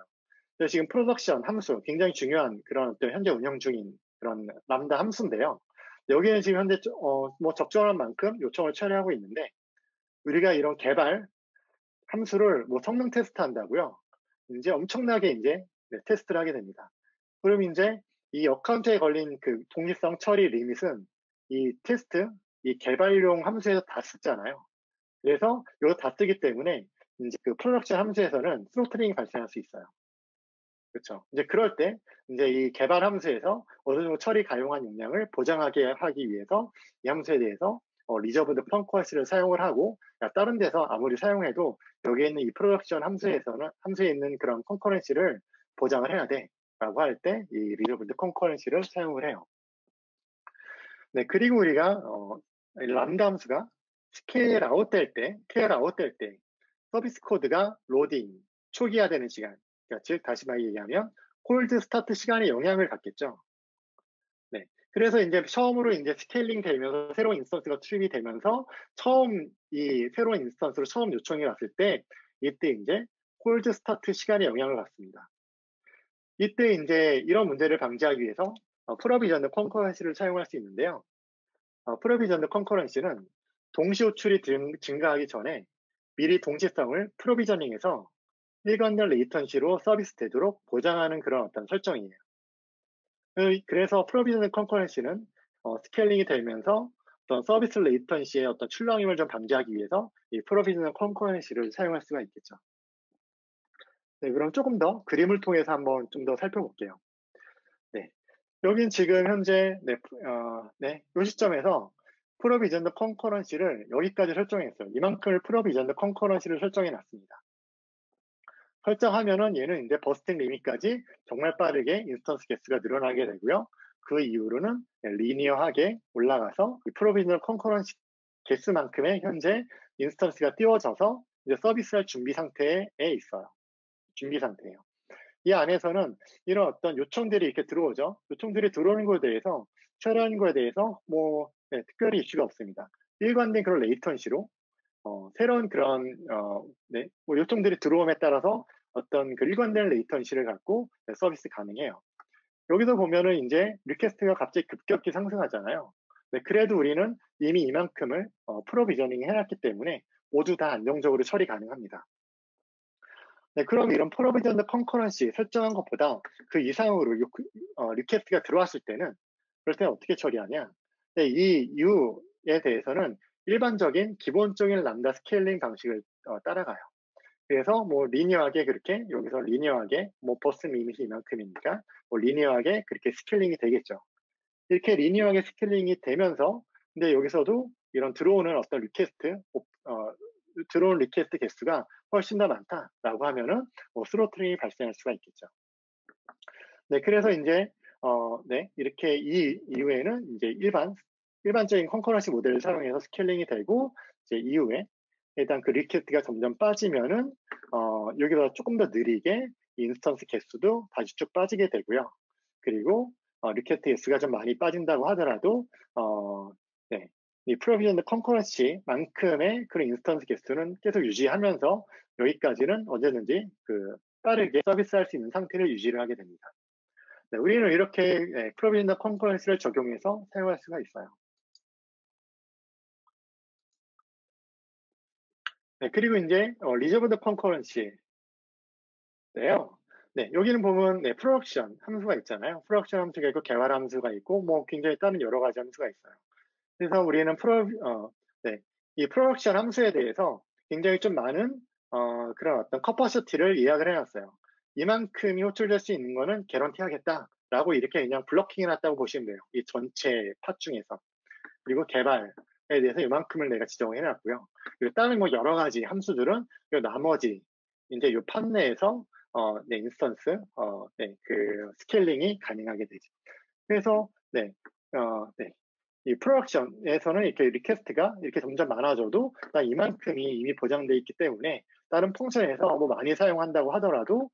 그래서 지금 프로덕션 함수, 굉장히 중요한 그런 현재 운영 중인 그런 람다 함수인데요. 여기는 지금 현재 뭐 적절한 만큼 요청을 처리하고 있는데 우리가 이런 개발 함수를 뭐 성능 테스트 한다고요. 이제 엄청나게 이제 테스트를 하게 됩니다. 그럼 이제 이 어카운트에 걸린 그 동시성 처리 리밋은 이 테스트, 이 개발용 함수에서 다 쓰잖아요. 그래서 이거 다 쓰기 때문에 이제 그 프로덕션 함수에서는 스로틀링이 발생할 수 있어요. 그렇죠. 이제 그럴 때 이제 이 개발 함수에서 어느 정도 처리 가용한 용량을 보장하게 하기 위해서 이 함수에 대해서 리저브드 펑커시를 사용을 하고 다른 데서 아무리 사용해도 여기에 있는 이 프로덕션 함수에 있는 그런 컨커런시를 보장을 해야 돼라고 할 때 이 리저브드 컨커런시를 사용을 해요. 네, 그리고 우리가 람다 함수가 스케일 아웃 될 때 서비스 코드가 로딩, 초기화되는 시간, 그러니까 즉 다시 말해 얘기하면 콜드 스타트 시간에 영향을 갖겠죠. 네. 그래서 이제 처음으로 이제 스케일링 되면서 새로운 인스턴스가 투입이 되면서 이 새로운 인스턴스로 처음 요청이 왔을 때 이때 이제 콜드 스타트 시간에 영향을 받습니다. 이때 이제 이런 문제를 방지하기 위해서 프로비전드 컨커런시를 사용할 수 있는데요. 프로비전드 컨커런시는 동시 호출이 증가하기 전에 미리 동시성을 프로비저닝해서 일관된 레이턴시로 서비스 되도록 보장하는 그런 어떤 설정이에요. 그래서 프로비저닝 컨커런시는 스케일링이 되면서 어떤 서비스 레이턴시의 어떤 출렁임을 좀 방지하기 위해서 이 프로비저닝 컨커런시를 사용할 수가 있겠죠. 네, 그럼 조금 더 그림을 통해서 한번 좀 더 살펴볼게요. 네, 여긴 지금 현재 이 시점에서 프로비전드 컨커런시를 여기까지 설정했어요. 이만큼을 프로비전드 컨커런시를 설정해 놨습니다. 설정하면은 얘는 이제 버스팅 리밋까지 정말 빠르게 인스턴스 개수가 늘어나게 되고요. 그 이후로는 리니어하게 올라가서 이 프로비저널 컨커런시 개수만큼의 현재 인스턴스가 띄워져서 이제 서비스할 준비 상태에 있어요. 준비 상태예요. 이 안에서는 이런 어떤 요청들이 이렇게 들어오죠. 요청들이 들어오는 거에 대해서 처리하는 거에 대해서 뭐 특별히 이슈가 없습니다. 일관된 그런 레이턴시로 새로운 그런 뭐 요청들이 들어옴에 따라서 어떤 그 일관된 레이턴시를 갖고 서비스 가능해요. 여기서 보면은 이제 리퀘스트가 갑자기 급격히 상승하잖아요. 그래도 우리는 이미 이만큼을 프로비저닝 해놨기 때문에 모두 다 안정적으로 처리 가능합니다. 네, 그럼 이런 프로비전드 컨커런시 설정한 것보다 그 이상으로 리퀘스트가 들어왔을 때는 그럴 때는 어떻게 처리하냐? 네, 이 이유에 대해서는 일반적인 기본적인 람다 스케일링 방식을 따라가요. 그래서 뭐 리니어하게 그렇게 여기서 리니어하게 뭐 버스 리밋이 이만큼이니까 뭐 리니어하게 그렇게 스케일링이 되겠죠. 이렇게 리니어하게 스케일링이 되면서 근데 여기서도 이런 들어오는 어떤 들어온 리퀘스트 개수가 훨씬 더 많다라고 하면은 뭐 스로틀링이 발생할 수가 있겠죠. 네, 그래서 이제 네, 이렇게 이 이후에는 이제 일반적인 컨커런시 모델을 사용해서 스케일링이 되고 이제 이후에 일단 그 리퀘스트가 점점 빠지면은 여기서 조금 더 느리게 인스턴스 개수도 다시 쭉 빠지게 되고요. 그리고 리퀘스트 개수가 좀 많이 빠진다고 하더라도 네, 이 프로비전드 컨커런시만큼의 그런 인스턴스 개수는 계속 유지하면서 여기까지는 언제든지 그 빠르게 서비스할 수 있는 상태를 유지를 하게 됩니다. 네, 우리는 이렇게 프로비전드 컨커런시를 적용해서 사용할 수가 있어요. 네, 그리고 이제 리저브드 컨커런시인데요. 네, 여기는 보면 네, 프로덕션 함수가 있잖아요. 프로덕션 함수가 있고 개발 함수가 있고 뭐 굉장히 다른 여러 가지 함수가 있어요. 그래서 우리는 네, 이 프로덕션 함수에 대해서 굉장히 좀 많은 그런 어떤 커퍼시티를 예약을 해놨어요. 이만큼이 호출될 수 있는 거는 개런티 하겠다라고 이렇게 그냥 블러킹 해놨다고 보시면 돼요. 이 전체 팟 중에서. 그리고 개발에 대해서 이만큼을 내가 지정을 해놨고요. 그리고 다른 뭐 여러 가지 함수들은 요 나머지 이제 요 판 내에서 네, 인스턴스 네, 그 스케일링이 가능하게 되죠. 그래서 네, 네. 이 프로덕션에서는 이렇게 리퀘스트가 이렇게 점점 많아져도 나 이만큼이 이미 보장돼 있기 때문에 다른 펑션에서 뭐 많이 사용한다고 하더라도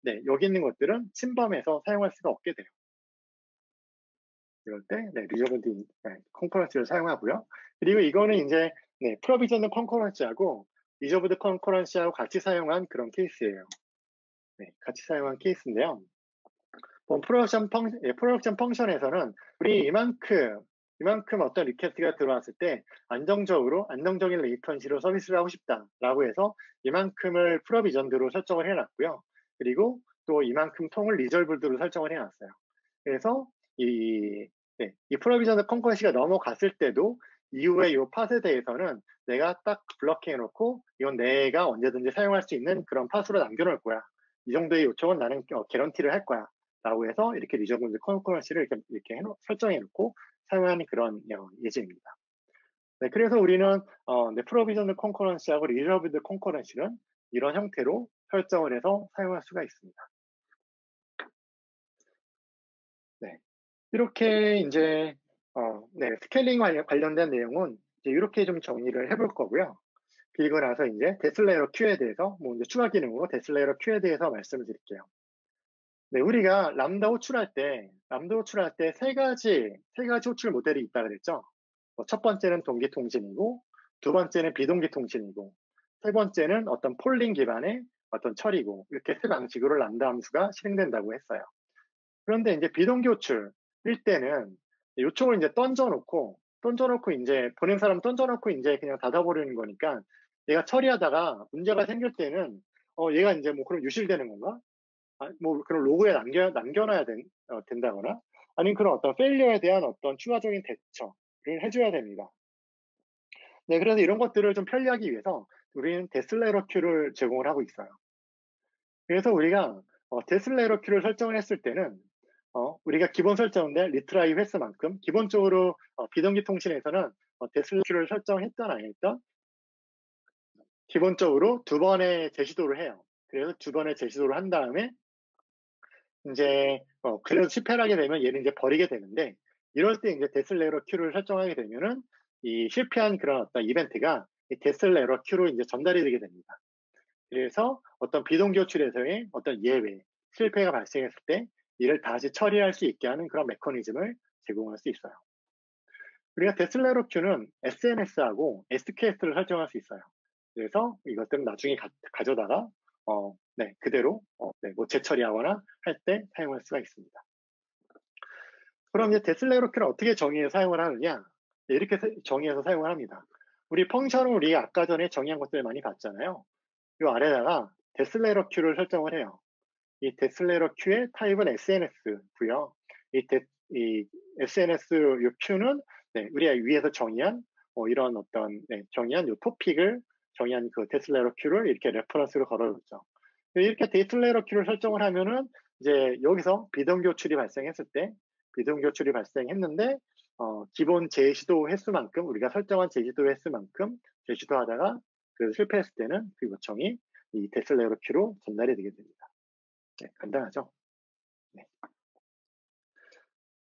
네, 여기 있는 것들은 침범해서 사용할 수가 없게 돼요. 이럴 때 네, 리저브드 컨커런시를 사용하고요. 그리고 이거는 이제 네, 프로비전드 컨커런시하고 리저브드 컨커런시하고 같이 사용한 그런 케이스예요. 네, 같이 사용한 케이스인데요. 프로덕션 펑션에서는 우리 이만큼 어떤 리퀘스트가 들어왔을 때 안정적인 레이턴시로 서비스를 하고 싶다라고 해서 이만큼을 프로비전드로 설정을 해놨고요. 그리고 또 이만큼 통을 리졸브드로 설정을 해놨어요. 그래서 네, 이 프로비전드 컨커런시가 넘어갔을 때도 이후에 이 팟에 대해서는 내가 딱 블러킹 해놓고 이건 내가 언제든지 사용할 수 있는 그런 팟으로 남겨놓을 거야. 이 정도의 요청은 나는 개런티를 할 거야. 라고 해서 이렇게 리저브드 컨커런시를 이렇게 설정해 놓고 사용하는 그런 예제입니다. 네, 그래서 우리는 네, 프로비전드 컨커런시하고 리저브드 컨커런시는 이런 형태로 설정을 해서 사용할 수가 있습니다. 네, 이렇게 이제 네, 스케일링 관련된 내용은 이제 이렇게 좀 정리를 해볼 거고요. 그리고 나서 이제 데슬레이어 Q에 대해서 뭐 이제 추가 기능으로 데슬레이어 Q에 대해서 말씀을 드릴게요. 네, 우리가 람다 호출할 때 세 가지 호출 모델이 있다 그랬죠. 첫 번째는 동기 통신이고, 두 번째는 비동기 통신이고, 세 번째는 어떤 폴링 기반의 어떤 처리고, 이렇게 세 방식으로 람다 함수가 실행된다고 했어요. 그런데 이제 비동기 호출일 때는 요청을 이제 던져놓고 이제 보낸 사람 던져놓고 이제 그냥 닫아버리는 거니까 얘가 처리하다가 문제가 생길 때는 얘가 이제 뭐 그럼 유실되는 건가? 뭐 그런 로그에 남겨놔야 된다거나 아니면 그런 어떤 페일리어에 대한 어떤 추가적인 대처를 해줘야 됩니다. 네, 그래서 이런 것들을 좀 편리하기 위해서 우리는 데슬레이러 큐를 제공을 하고 있어요. 그래서 우리가 데슬레이러 큐를 설정을 했을 때는 우리가 기본 설정인데 리트라이 횟수만큼 기본적으로 비동기 통신에서는 데슬레이러 큐를 설정했던 안 했던 기본적으로 2번의 재시도를 해요. 그래서 2번의 재시도를 한 다음에 이제 그래도 실패를 하게 되면 얘를 이제 버리게 되는데 이럴 때 이제 데슬레이러 큐를 설정하게 되면은 이 실패한 그런 어떤 이벤트가 이 데슬레이러 큐로 이제 전달이 되게 됩니다. 그래서 어떤 비동기 호출에서의 어떤 예외, 실패가 발생했을 때 이를 다시 처리할 수 있게 하는 그런 메커니즘을 제공할 수 있어요. 우리가 데슬레이러 큐는 SNS하고 SKS를 설정할 수 있어요. 그래서 이것들은 나중에 가져다가 네, 그대로 네, 뭐 재처리하거나 할 때 사용할 수가 있습니다. 그럼 이제 데슬레이러 큐를 어떻게 정의해서 사용을 하느냐? 네, 이렇게 정의해서 사용을 합니다. 우리 펑션을 우리가 아까 전에 정의한 것들 많이 봤잖아요. 이 아래다가 데슬레이러 큐를 설정을 해요. 이 데슬레이러 큐의 타입은 SNS고요. 이 SNS 요 큐는 네, 우리가 위에서 정의한 이런 어떤 정의한 요 토픽을 정의한 그 데슬레이러 큐를 이렇게 레퍼런스로 걸어줬죠. 이렇게 데슬레이러 큐를 설정을 하면은 이제 여기서 비동교출이 발생했을 때 비동교출이 발생했는데 기본 제시도 횟수만큼 우리가 설정한 제시도 횟수만큼 제시도하다가 그 실패했을 때는 그 요청이 이 데슬레이러 큐로 전달이 되게 됩니다. 네, 간단하죠? 네.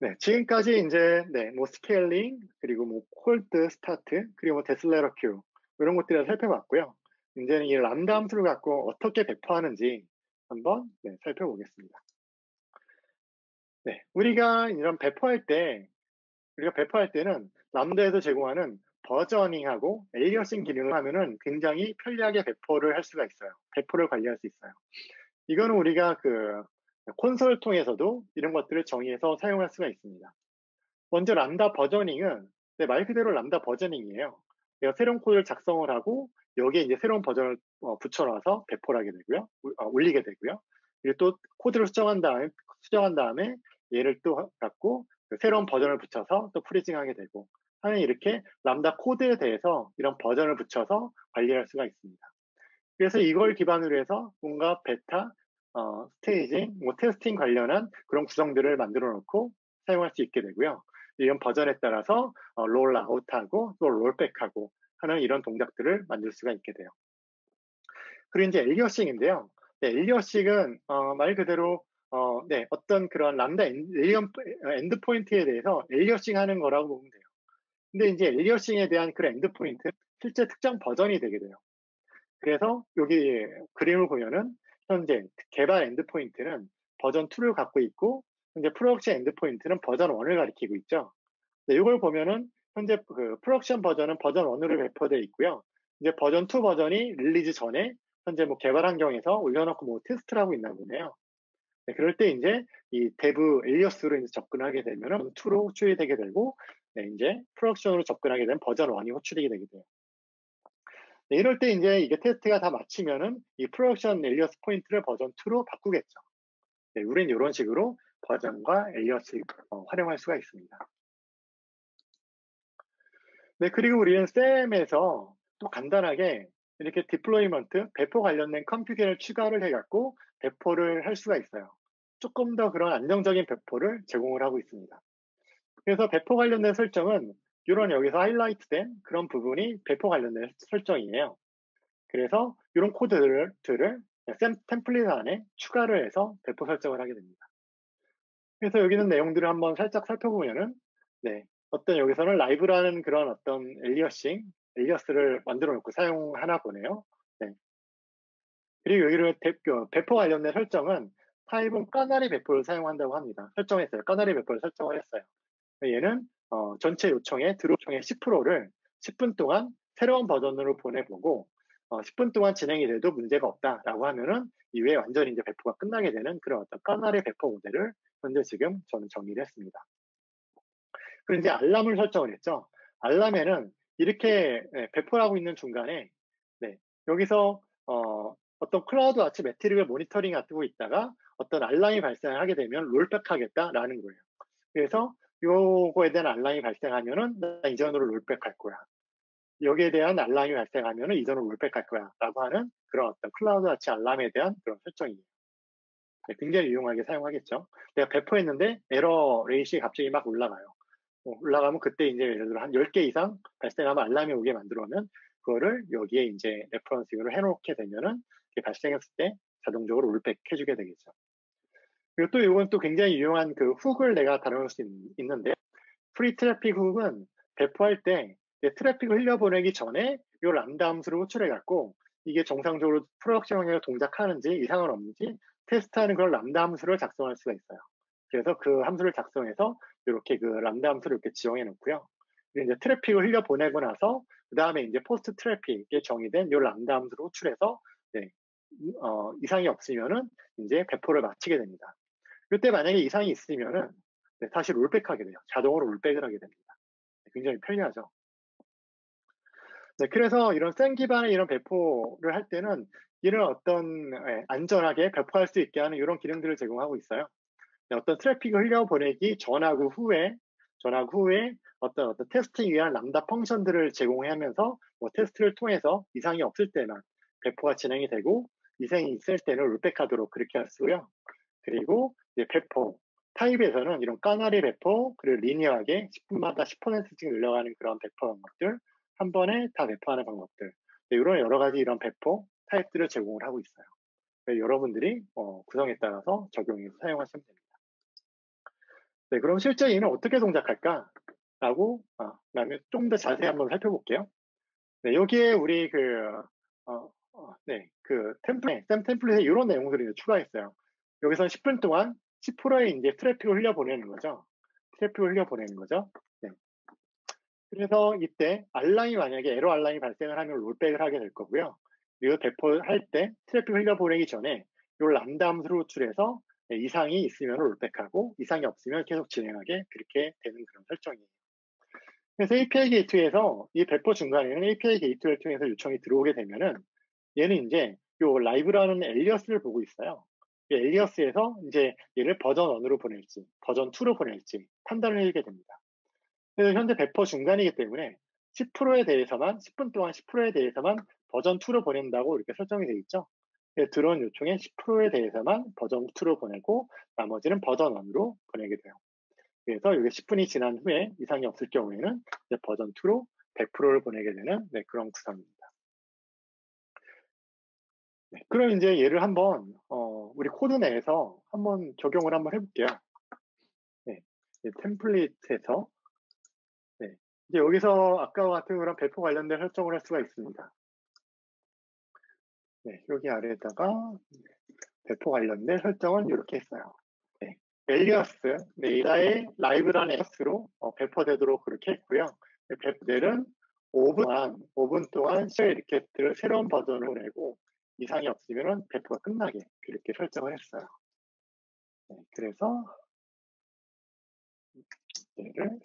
네, 지금까지 이제 뭐 스케일링 그리고 뭐 콜드 스타트 그리고 뭐 데슬레이러 큐 이런 것들을 살펴봤고요. 이제는 이 람다 함수를 갖고 어떻게 배포하는지 한번 살펴보겠습니다. 네, 우리가 배포할 때는 람다에서 제공하는 버저닝하고 에리어싱 기능을 하면은 굉장히 편리하게 배포를 할 수가 있어요. 배포를 관리할 수 있어요. 이거는 우리가 그 콘솔 통해서도 이런 것들을 정의해서 사용할 수가 있습니다. 먼저 람다 버저닝은 말 그대로 람다 버저닝이에요. 내가 새로운 코드를 작성을 하고 여기에 이제 새로운 버전을 붙여놔서 배포를 하게 되고요. 올리게 되고요. 그리고 또 코드를 수정한 다음에 얘를 또 갖고 새로운 버전을 붙여서 또 프리징하게 되고 하는 이렇게 람다 코드에 대해서 이런 버전을 붙여서 관리할 수가 있습니다. 그래서 이걸 기반으로 해서 뭔가 베타, 스테이징, 뭐 테스팅 관련한 그런 구성들을 만들어 놓고 사용할 수 있게 되고요. 이런 버전에 따라서 롤아웃하고 또 롤백하고 하는 이런 동작들을 만들 수가 있게 돼요. 그리고 이제 엘리어싱인데요. 엘리어싱은 말 그대로 어떤 그런 람다 엔드포인트에 대해서 엘리어싱 하는 거라고 보면 돼요. 근데 이제 엘리어싱에 대한 그런 엔드포인트 실제 특정 버전이 되게 돼요. 그래서 여기 그림을 보면은 현재 개발 엔드포인트는 버전 2를 갖고 있고 현재 프로덕션 엔드포인트는 버전 1을 가리키고 있죠. 이걸 보면은 현재 그 프로덕션 버전은 버전 1으로 배포되어 있고요. 이제 버전 2 버전이 릴리즈 전에 현재 뭐 개발 환경에서 올려놓고 뭐 테스트를 하고 있나 보네요. 그럴 때 이제 이 데브 엘리어스로 이제 접근하게 되면은 2로 호출이 되게 되고 이제 프로덕션으로 접근하게 되면 버전 1이 호출이 되게 돼요. 이럴 때 이제 이게 테스트가 다 마치면은 이 프로덕션 엘리어스 포인트를 버전 2로 바꾸겠죠. 우리는 이런 식으로 버전과 엘리어스 활용할 수가 있습니다. 네, 그리고 우리는 SAM에서 또 간단하게 이렇게 디플로이먼트, 배포 관련된 컴퓨팅을 추가를 해갖고 배포를 할 수가 있어요. 조금 더 그런 안정적인 배포를 제공을 하고 있습니다. 그래서 배포 관련된 설정은 이런 여기서 하이라이트된 그런 부분이 배포 관련된 설정이에요. 그래서 이런 코드들을 템플릿 안에 추가를 해서 배포 설정을 하게 됩니다. 그래서 여기 있는 내용들을 한번 살짝 살펴보면은 어떤 여기서는 라이브라는 그런 어떤 엘리어스를 만들어 놓고 사용하나 보네요. 그리고 여기를 배포 관련된 설정은 타입은 까나리 배포를 사용한다고 합니다. 설정했어요. 까나리 배포를 설정을 했어요. 얘는 전체 요청의 드롭총의 10%를 10분 동안 새로운 버전으로 보내보고 10분 동안 진행이 돼도 문제가 없다라고 하면은 이후에 완전히 이제 배포가 끝나게 되는 그런 어떤 까나리 배포 모델을 현재 지금 저는 정의를 했습니다. 그리고 이제 알람을 설정을 했죠. 알람에는 이렇게 배포를 하고 있는 중간에 여기서 어떤 클라우드 와치 매트릭을 모니터링 하고 있다가 어떤 알람이 발생하게 되면 롤백 하겠다라는 거예요. 그래서 요거에 대한 알람이 발생하면은 나 이전으로 롤백 할 거야. 여기에 대한 알람이 발생하면은 이전으로 롤백 할 거야. 라고 하는 그런 어떤 클라우드 와치 알람에 대한 그런 설정이에요. 굉장히 유용하게 사용하겠죠. 내가 배포했는데 에러 레이시 갑자기 막 올라가요. 올라가면 그때 이제 예를 들어 한 10개 이상 발생하면 알람이 오게 만들어면 그거를 여기에 이제 레퍼런스로 해놓게 되면은 발생했을 때 자동적으로 롤백 해주게 되겠죠. 그리고 또 이건 또 굉장히 유용한 그 훅을 내가 다룰 수 있는데 프리 트래픽 훅은 배포할 때 트래픽을 흘려보내기 전에 이 람다 함수를 호출해 갖고 이게 정상적으로 프로덕션형에 동작하는지 이상은 없는지 테스트하는 그런 람다 함수를 작성할 수가 있어요. 그래서 그 함수를 작성해서 이렇게 그 람다 함수를 이렇게 지정해 놓고요. 그리고 이제 트래픽을 흘려보내고 나서 그 다음에 이제 포스트 트래픽에 정의된 이 람다 함수를 호출해서 이상이 없으면은 이제 배포를 마치게 됩니다. 그때 만약에 이상이 있으면은 다시 롤백하게 돼요. 자동으로 롤백을 하게 됩니다. 굉장히 편리하죠. 그래서 이런 센 기반의 이런 배포를 할 때는 이런 어떤 안전하게 배포할 수 있게 하는 이런 기능들을 제공하고 있어요. 어떤 트래픽을 흘려보내기 전하고 후에 어떤 테스팅 위한 람다 펑션들을 제공하면서 뭐 테스트를 통해서 이상이 없을 때만 배포가 진행이 되고 이상이 있을 때는 롤백하도록 그렇게 할 수고요. 그리고 이제 배포 타입에서는 이런 까나리 배포 그리고 리니어하게 10분마다 10%씩 늘려가는 그런 배포 방법들 한 번에 다 배포하는 방법들 이런 여러 가지 이런 배포 타입들을 제공을 하고 있어요. 여러분들이 구성에 따라서 적용해서 사용하시면 됩니다. 네, 그럼 실제 얘는 어떻게 동작할까라고 그다음에 좀 더 자세히 한번 살펴볼게요. 네, 여기에 우리 샘 템플릿에 이런 내용들이 이제 추가했어요. 여기서 10분 동안 10%의 이제 트래픽을 흘려보내는 거죠. 네. 그래서 이때 만약에 에러 알람이 발생을 하면 롤백을 하게 될 거고요. 그리고 배포할 때 트래픽 흘려보내기 전에 이 람다 함수를 호출해서 이상이 있으면 롤백하고 이상이 없으면 계속 진행하게 그렇게 되는 그런 설정이에요. 그래서 API 게이트웨이에서 이 배포 중간에는 API 게이트웨이를 통해서 요청이 들어오게 되면은 얘는 이제 요 라이브라는 엘리어스를 보고 있어요. 이 엘리어스에서 이제 얘를 버전 1으로 보낼지 버전 2로 보낼지 판단을 해주게 됩니다. 그래서 현재 배포 중간이기 때문에 10%에 대해서만 10분 동안 10%에 대해서만 버전 2로 보낸다고 이렇게 설정이 되어 있죠. 들어온 요청의 10%에 대해서만 버전 2로 보내고 나머지는 버전 1으로 보내게 돼요. 그래서 이게 10분이 지난 후에 이상이 없을 경우에는 이제 버전 2로 100%를 보내게 되는 그런 구성입니다. 네, 그럼 이제 얘를 한번 우리 코드 내에서 한번 적용을 한번 해볼게요. 네, 템플릿에서 이제 여기서 아까와 같은 그런 배포 관련된 설정을 할 수가 있습니다. 네, 여기 아래에다가 배포 관련된 설정은 이렇게 했어요. 네, 엘리어스, 이다의 라이브라는 엘리어스로 배포되도록 그렇게 했고요. 배포들은 5분 동안 이렇게 새로운 버전으로 내고 이상이 없으면 배포가 끝나게 그렇게 설정을 했어요. 네, 그래서 얘를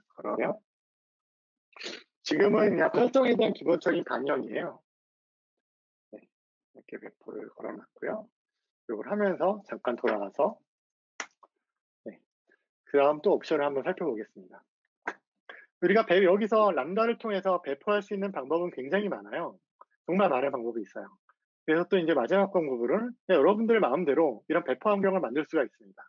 걸어요. 지금은 그냥 설정에 대한 기본적인 반영이에요. 네, 이렇게 배포를 걸어놨고요. 이걸 하면서 잠깐 돌아가서 그 다음 또 옵션을 한번 살펴보겠습니다. 우리가 여기서 람다를 통해서 배포할 수 있는 방법은 굉장히 많아요. 정말 많은 방법이 있어요. 그래서 또 이제 마지막 공부는 여러분들 마음대로 이런 배포 환경을 만들 수가 있습니다.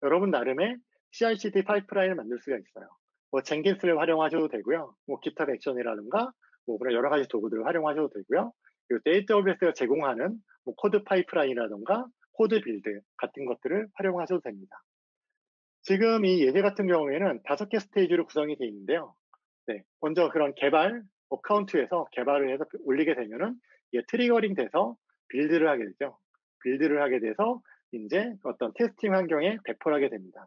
여러분 나름의 CI/CD 파이프라인을 만들 수가 있어요. 뭐 젠킨스를 활용하셔도 되고요. 뭐 GitHub 액션이라든가 뭐 그런 여러 가지 도구들을 활용하셔도 되고요. 그리고 AWS가 제공하는 뭐 코드 파이프라인이라든가 코드 빌드 같은 것들을 활용하셔도 됩니다. 지금 이 예제 같은 경우에는 5개 스테이지로 구성이 되어 있는데요. 네, 먼저 그런 개발 어카운트에서 개발을 해서 올리게 되면은 이게 트리거링 돼서 빌드를 하게 되죠. 빌드를 하게 돼서 이제 어떤 테스팅 환경에 배포를 하게 됩니다.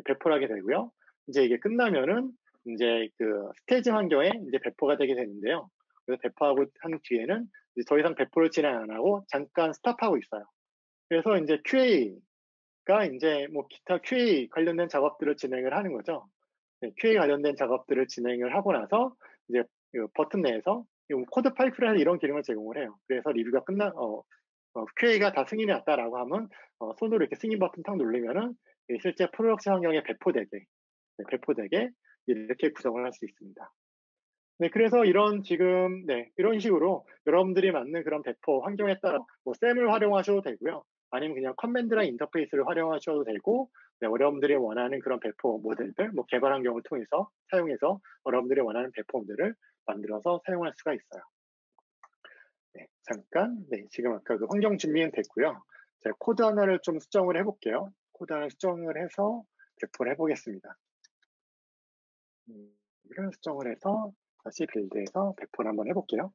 배포를 하게 되고요. 이제 이게 끝나면은 이제 그 스테이지 환경에 이제 배포가 되게 되는데요. 그래서 배포하고 한 뒤에는 이제 더 이상 배포를 진행 안 하고 잠깐 스탑하고 있어요. 그래서 이제 QA가 이제 뭐 기타 QA 관련된 작업들을 진행을 하는 거죠. 네, QA 관련된 작업들을 진행을 하고 나서 이제 버튼 내에서 코드 파이프라인 이런 기능을 제공을 해요. 그래서 리뷰가 QA가 다 승인이 났다라고 하면 손으로 이렇게 승인 버튼 탁 누르면은 실제 프로덕션 환경에 배포되게 이렇게 구성을 할 수 있습니다. 네, 그래서 이런 식으로 여러분들이 맞는 그런 배포 환경에 따라 뭐 샘을 활용하셔도 되고요. 아니면 그냥 커맨드랑 인터페이스를 활용하셔도 되고, 여러분들이 원하는 그런 배포 모델들, 뭐 개발 환경을 사용해서 여러분들이 원하는 배포 모델을 만들어서 사용할 수가 있어요. 잠깐, 지금 아까 그 환경 준비는 됐고요. 제가 코드 하나를 좀 수정을 해볼게요. 코드 하나 수정을 해서 배포를 해보겠습니다. 이런 수정을 해서 다시 빌드해서 배포를 한번 해볼게요.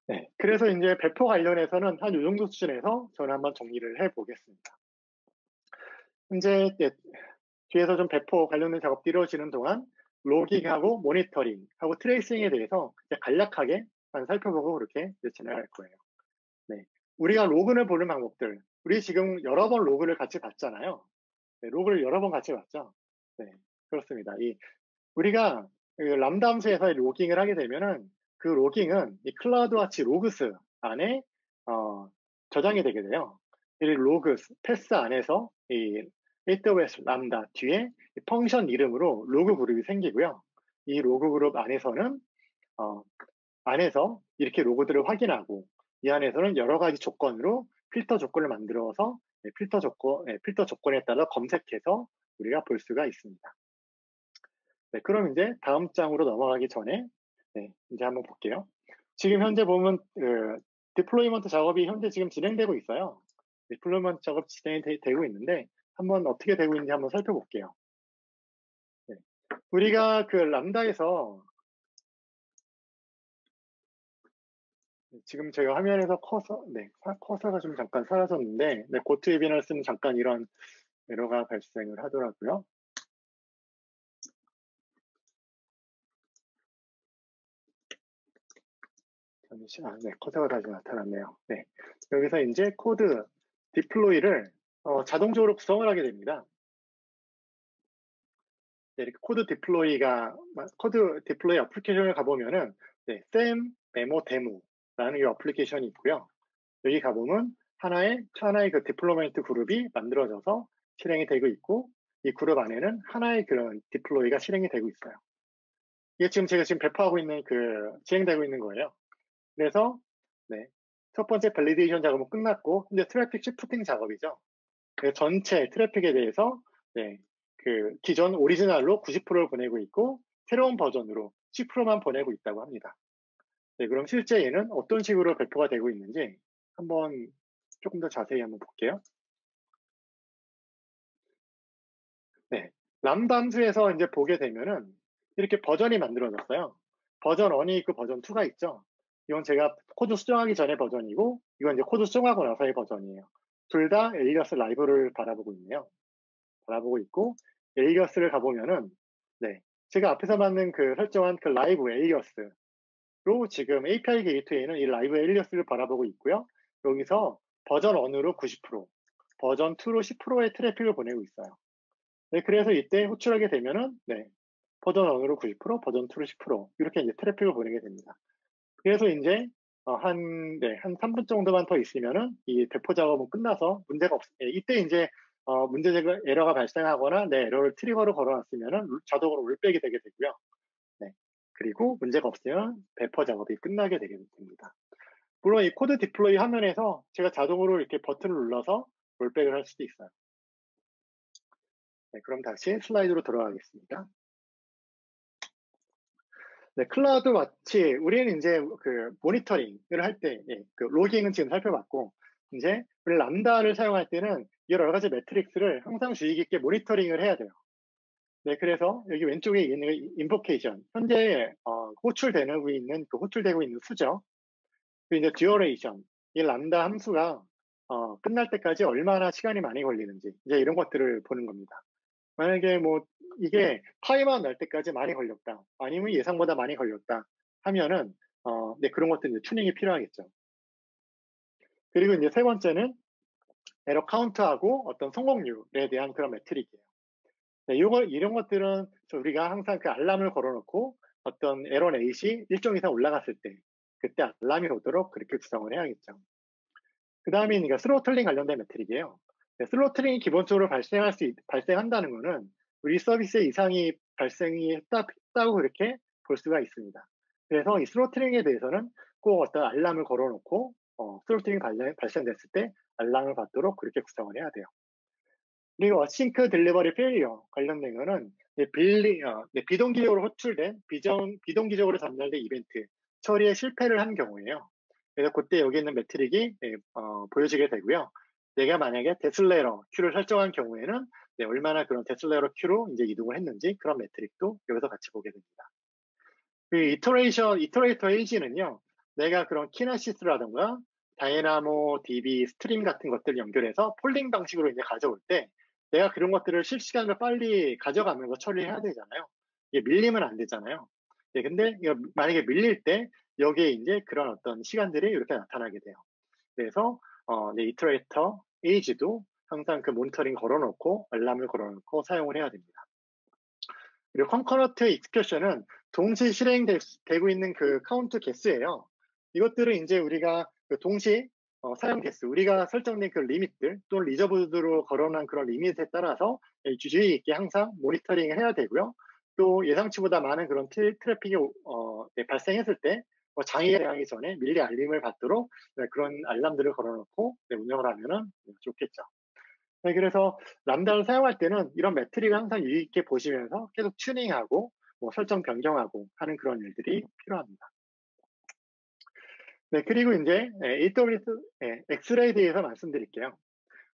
네, 그래서 이제 배포 관련해서는 한 이 정도 수준에서 저는 한번 정리를 해보겠습니다. 이제 뒤에서 좀 배포 관련된 작업이 이루어지는 동안 로깅하고 모니터링하고 트레이싱에 대해서 간략하게 살펴보고 그렇게 진행할 거예요. 네, 우리가 로그를 보는 방법들, 우리 지금 여러 번 로그를 같이 봤잖아요. 네, 로그를 여러 번 같이 봤죠. 네, 그렇습니다. 우리가 그 람다 함수에서 로깅을 하게 되면은 그 로깅은 이 클라우드와치 로그스 안에 저장이 되게 돼요. 이 로그 패스 안에서 이 AWS 람다 뒤에 이 펑션 이름으로 로그 그룹이 생기고요. 이 로그 그룹 안에서는 안에서 이렇게 로그들을 확인하고 이 안에서는 여러 가지 조건으로 필터 조건을 만들어서 필터 조건에 따라 검색해서 우리가 볼 수가 있습니다. 네, 그럼 이제 다음 장으로 넘어가기 전에 이제 한번 볼게요. 지금 현재 보면 디플로이먼트 작업이 현재 지금 진행되고 있어요. 디플로이먼트 작업 진행되고 있는데 한번 어떻게 되고 있는지 한번 살펴볼게요. 네. 우리가 그 람다에서 지금 제가 화면에서 커서가 좀 잠깐 사라졌는데, 고트 에비넌스는 잠깐 이런 에러가 발생을 하더라고요. 잠시만, 커서가 다시 나타났네요. 네. 여기서 이제 코드 디플로이를 자동적으로 구성을 하게 됩니다. 네, 이렇게 코드 디플로이 어플리케이션을 가보면은, 샘 메모 데모라는 이 어플리케이션이 있고요. 여기 가보면 하나의 그 디플로이먼트 그룹이 만들어져서 실행이 되고 있고, 이 그룹 안에는 하나의 그런 디플로이가 실행이 되고 있어요. 이게 지금 제가 배포하고 있는 진행되고 있는 거예요. 그래서, 첫 번째 밸리데이션 작업은 끝났고, 이제 트래픽 시프팅 작업이죠. 전체 트래픽에 대해서, 기존 오리지널로 90%를 보내고 있고, 새로운 버전으로 10%만 보내고 있다고 합니다. 그럼 실제 얘는 어떤 식으로 배포가 되고 있는지 한번 조금 더 자세히 한번 볼게요. 람다 함수에서 이제 보게 되면은 이렇게 버전이 만들어졌어요. 버전 1이 있고 버전 2가 있죠. 이건 제가 코드 수정하기 전에 버전이고, 이건 이제 코드 수정하고 나서의 버전이에요. 둘 다 에이리어스 라이브를 바라보고 있네요. 바라보고 있고, 에이리어스를 가보면은, 제가 앞에서 만든 설정한 라이브 에이리어스로 지금 API 게이트웨이는 이 라이브 에이리어스를 바라보고 있고요. 여기서 버전 1으로 90%, 버전 2로 10%의 트래픽을 보내고 있어요. 그래서 이때 호출하게 되면은, 버전 1으로 90%, 버전 2로 10%, 이렇게 이제 트래픽을 보내게 됩니다. 그래서 이제, 한 3분 정도만 더 있으면은 이 배포 작업은 끝나서 문제가 이때 이제, 에러가 발생하거나 내 에러를 트리거로 걸어놨으면은 자동으로 롤백이 되게 되고요. 그리고 문제가 없으면 배포 작업이 끝나게 되게 됩니다. 물론 이 코드 디플로이 화면에서 제가 자동으로 이렇게 버튼을 눌러서 롤백을 할 수도 있어요. 그럼 다시 슬라이드로 돌아가겠습니다. 클라우드 와치, 우리는 이제 모니터링을 할 때, 로깅은 지금 살펴봤고, 이제 우리 람다를 사용할 때는 여러 가지 매트릭스를 항상 주의 깊게 모니터링을 해야 돼요. 그래서 여기 왼쪽에 있는 인보케이션, 현재 호출되고 있는 수죠. 그리고 이제 듀어레이션, 이 람다 함수가 끝날 때까지 얼마나 시간이 많이 걸리는지, 이제 이런 것들을 보는 겁니다. 만약에 이게 타임아웃 날 때까지 많이 걸렸다, 아니면 예상보다 많이 걸렸다 하면은, 그런 것들 이제 튜닝이 필요하겠죠. 그리고 이제 세 번째는 에러 카운트하고 어떤 성공률에 대한 그런 매트릭이에요. 이런 것들은 우리가 항상 알람을 걸어놓고 어떤 에러 레이시 일정 이상 올라갔을 때, 그때 알람이 오도록 그렇게 구성을 해야겠죠. 그 다음에 스로틀링 관련된 매트릭이에요. 스로틀링이 기본적으로 발생한다는 것은 우리 서비스에 이상이 발생이 했다고 그렇게 볼 수가 있습니다. 그래서 이 스로틀링에 대해서는 꼭 어떤 알람을 걸어놓고 스로틀링 발생됐을 때 알람을 받도록 그렇게 구성을 해야 돼요. 그리고 어싱크 딜리버리 페일리어 관련된 거는 비동기적으로 호출된 비동기적으로 전달된 이벤트 처리에 실패를 한 경우예요. 그래서 그때 여기 있는 매트릭이 보여지게 되고요. 내가 만약에 데슬레러 큐를 설정한 경우에는 얼마나 그런 데슬레러 큐로 이제 이동을 했는지 그런 매트릭도 여기서 같이 보게 됩니다. 그 이터레이터 에이지는요, 내가 그런 키네시스라든가 다이나모 DB 스트림 같은 것들을 연결해서 폴링 방식으로 이제 가져올 때 내가 그런 것들을 실시간으로 빨리 가져가면서 처리해야 되잖아요. 이게 밀리면 안 되잖아요. 근데 만약에 밀릴 때 여기에 이제 그런 어떤 시간들이 이렇게 나타나게 돼요. 그래서 이터레이터 에이지도 항상 그 모니터링 걸어놓고 알람을 걸어놓고 사용을 해야 됩니다. 그리고 컨커런트 익스큐션은 동시 실행되고 있는 그 카운트 개수예요. 이것들은 이제 우리가 그 동시 사용 개수, 우리가 설정된 그 리밋들 또는 리저브드로 걸어놓은 그런 리밋에 따라서 주의 있게 항상 모니터링을 해야 되고요. 또 예상치보다 많은 그런 트래픽이 발생했을 때 장애가 당하기 전에 미리 알림을 받도록 그런 알람들을 걸어놓고 운영을 하면은 좋겠죠. 네, 그래서 람다를 사용할 때는 이런 매트릭을 항상 유의 있게 보시면서 계속 튜닝하고 설정 변경하고 하는 그런 일들이 필요합니다. 네, 그리고 이제 AWS 엑스레이에 대해서 말씀드릴게요.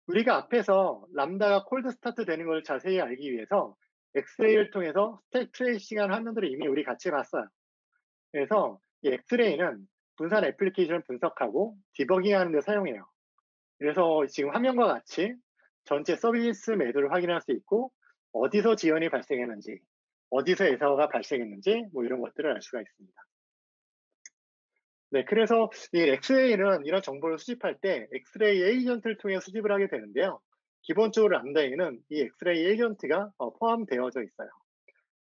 우리가 앞에서 람다가 콜드 스타트 되는 걸 자세히 알기 위해서 엑스레이를 통해서 스택 트레이싱하는 화면들을 이미 우리 같이 봤어요. 그래서 이 엑스레이는 분산 애플리케이션을 분석하고 디버깅하는 데 사용해요. 그래서 지금 화면과 같이 전체 서비스 매도를 확인할 수 있고 어디서 지연이 발생했는지, 어디서 에러가 발생했는지 이런 것들을 알 수가 있습니다. 네, 그래서 이 엑스레이는 이런 정보를 수집할 때 엑스레이 에이전트를 통해 수집을 하게 되는데요. 기본적으로 람다에는 이 엑스레이 에이전트가 포함되어져 있어요.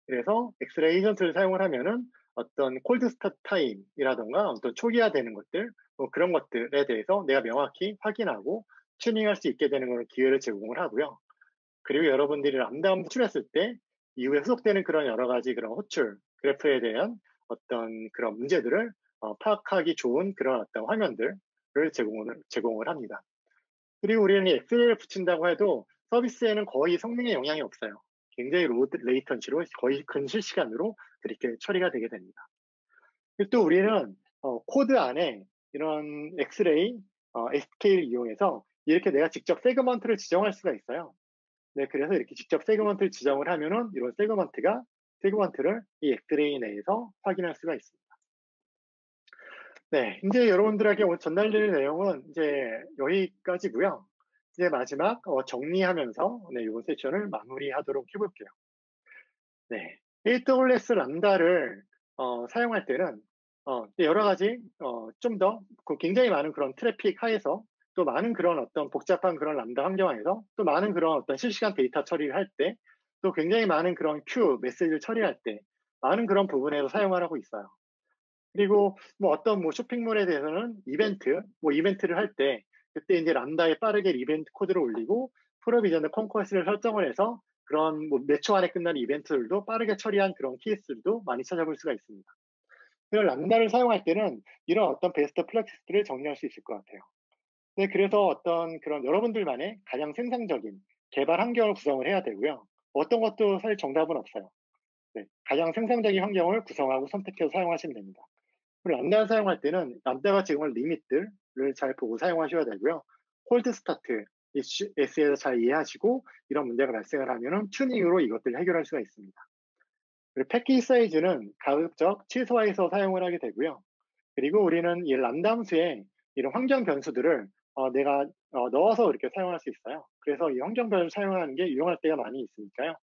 그래서 엑스레이 에이전트를 사용을 하면은 어떤 콜드 스타트 타임이라던가 어떤 초기화되는 것들, 그런 것들에 대해서 내가 명확히 확인하고 튜닝할 수 있게 되는 그런 기회를 제공을 하고요. 그리고 여러분들이 람다 호출했을 때 이후에 후속되는 그런 여러 가지 그런 호출 그래프에 대한 어떤 그런 문제들을 파악하기 좋은 그런 어떤 화면들을 제공을 합니다. 그리고 우리는 이 엑셀을 붙인다고 해도 서비스에는 거의 성능에 영향이 없어요. 굉장히 로우 레이턴시로 거의 근실시간으로 그렇게 처리가 되게 됩니다. 그리고 또 우리는 코드 안에 이런 엑스레이 SK를 이용해서 이렇게 내가 직접 세그먼트를 지정할 수가 있어요. 네, 그래서 이렇게 직접 세그먼트를 지정을 하면은 이런 세그먼트를 이 엑스레이 내에서 확인할 수가 있습니다. 네, 이제 여러분들에게 오늘 전달드릴 내용은 이제 여기까지고요. 이제 마지막 정리하면서 이번 세션을 마무리하도록 해볼게요. 네, AWS 람다를 사용할 때는 여러 가지 좀 더 굉장히 많은 그런 트래픽 하에서 또 많은 그런 어떤 복잡한 그런 람다 환경 하에서 또 많은 그런 어떤 실시간 데이터 처리를 할 때 또 굉장히 많은 그런 큐 메시지를 처리할 때 많은 그런 부분에서 사용을 하고 있어요. 그리고 어떤 쇼핑몰에 대해서는 이벤트를 할 때 그때 이제 람다에 빠르게 이벤트 코드를 올리고 프로비전을 컨커런시를 설정을 해서 그런 몇 초 안에 끝나는 이벤트들도 빠르게 처리한 그런 케이스들도 많이 찾아볼 수가 있습니다. 그리고 람다를 사용할 때는 이런 어떤 베스트 프랙티스를 정리할 수 있을 것 같아요. 네, 그래서 어떤 그런 여러분들만의 가장 생산적인 개발 환경을 구성을 해야 되고요. 어떤 것도 사실 정답은 없어요. 네, 가장 생산적인 환경을 구성하고 선택해서 사용하시면 됩니다. 람다를 사용할 때는 람다가 제공할 리밋들을 잘 보고 사용하셔야 되고요. 콜드 스타트, S에서 잘 이해하시고 이런 문제가 발생을 하면 튜닝으로 이것들을 해결할 수가 있습니다. 그리고 패키지 사이즈는 가급적 최소화해서 사용을 하게 되고요. 그리고 우리는 이 람다 함수에 이런 환경 변수들을 내가 넣어서 이렇게 사용할 수 있어요. 그래서 이 환경 변수 사용하는 게 유용할 때가 많이 있으니까요.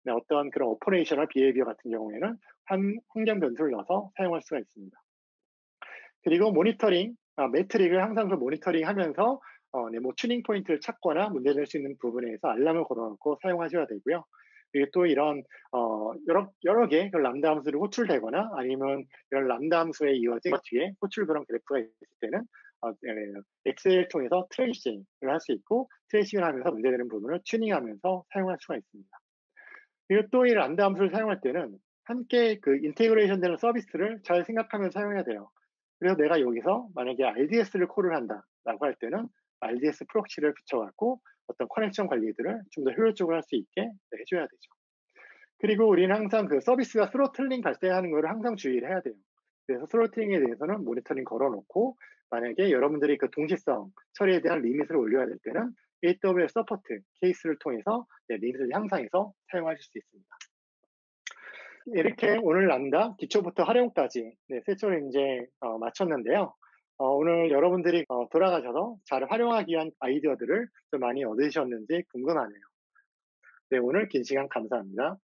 네, 어떤 그런 오퍼레이셔널 비헤이비어 같은 경우에는 환경 변수를 넣어서 사용할 수가 있습니다. 그리고 모니터링, 매트릭을 항상 그 모니터링 하면서 튜닝 포인트를 찾거나 문제될 수 있는 부분에서 알람을 걸어놓고 사용하셔야 되고요. 그리고 또 이런 여러 개 람다 함수를 호출되거나 아니면 이런 람다 함수에 이어진 뒤에 호출 그런 그래프가 있을 때는 엑셀을 통해서 트레이싱을 할 수 있고 트레이싱을 하면서 문제되는 부분을 튜닝하면서 사용할 수가 있습니다. 그리고 또 이 람다 함수를 사용할 때는 함께 그 인테그레이션 되는 서비스를 잘 생각하면서 사용해야 돼요. 그래서 내가 여기서 만약에 RDS를 콜을 한다라고 할 때는 RDS 프록시를 붙여갖고 어떤 커넥션 관리들을 좀 더 효율적으로 할 수 있게 해줘야 되죠. 그리고 우리는 항상 그 서비스가 스로틀링 발생하는 거를 항상 주의를 해야 돼요. 그래서 스로틀링에 대해서는 모니터링 걸어놓고 만약에 여러분들이 그 동시성 처리에 대한 리밋을 올려야 될 때는 AWS 서포트 케이스를 통해서 리밋을 향상해서 사용하실 수 있습니다. 이렇게 오늘 람다 기초부터 활용까지 세션을 이제 마쳤는데요. 오늘 여러분들이 돌아가셔서 잘 활용하기 위한 아이디어들을 좀 많이 얻으셨는지 궁금하네요. 네, 오늘 긴 시간 감사합니다.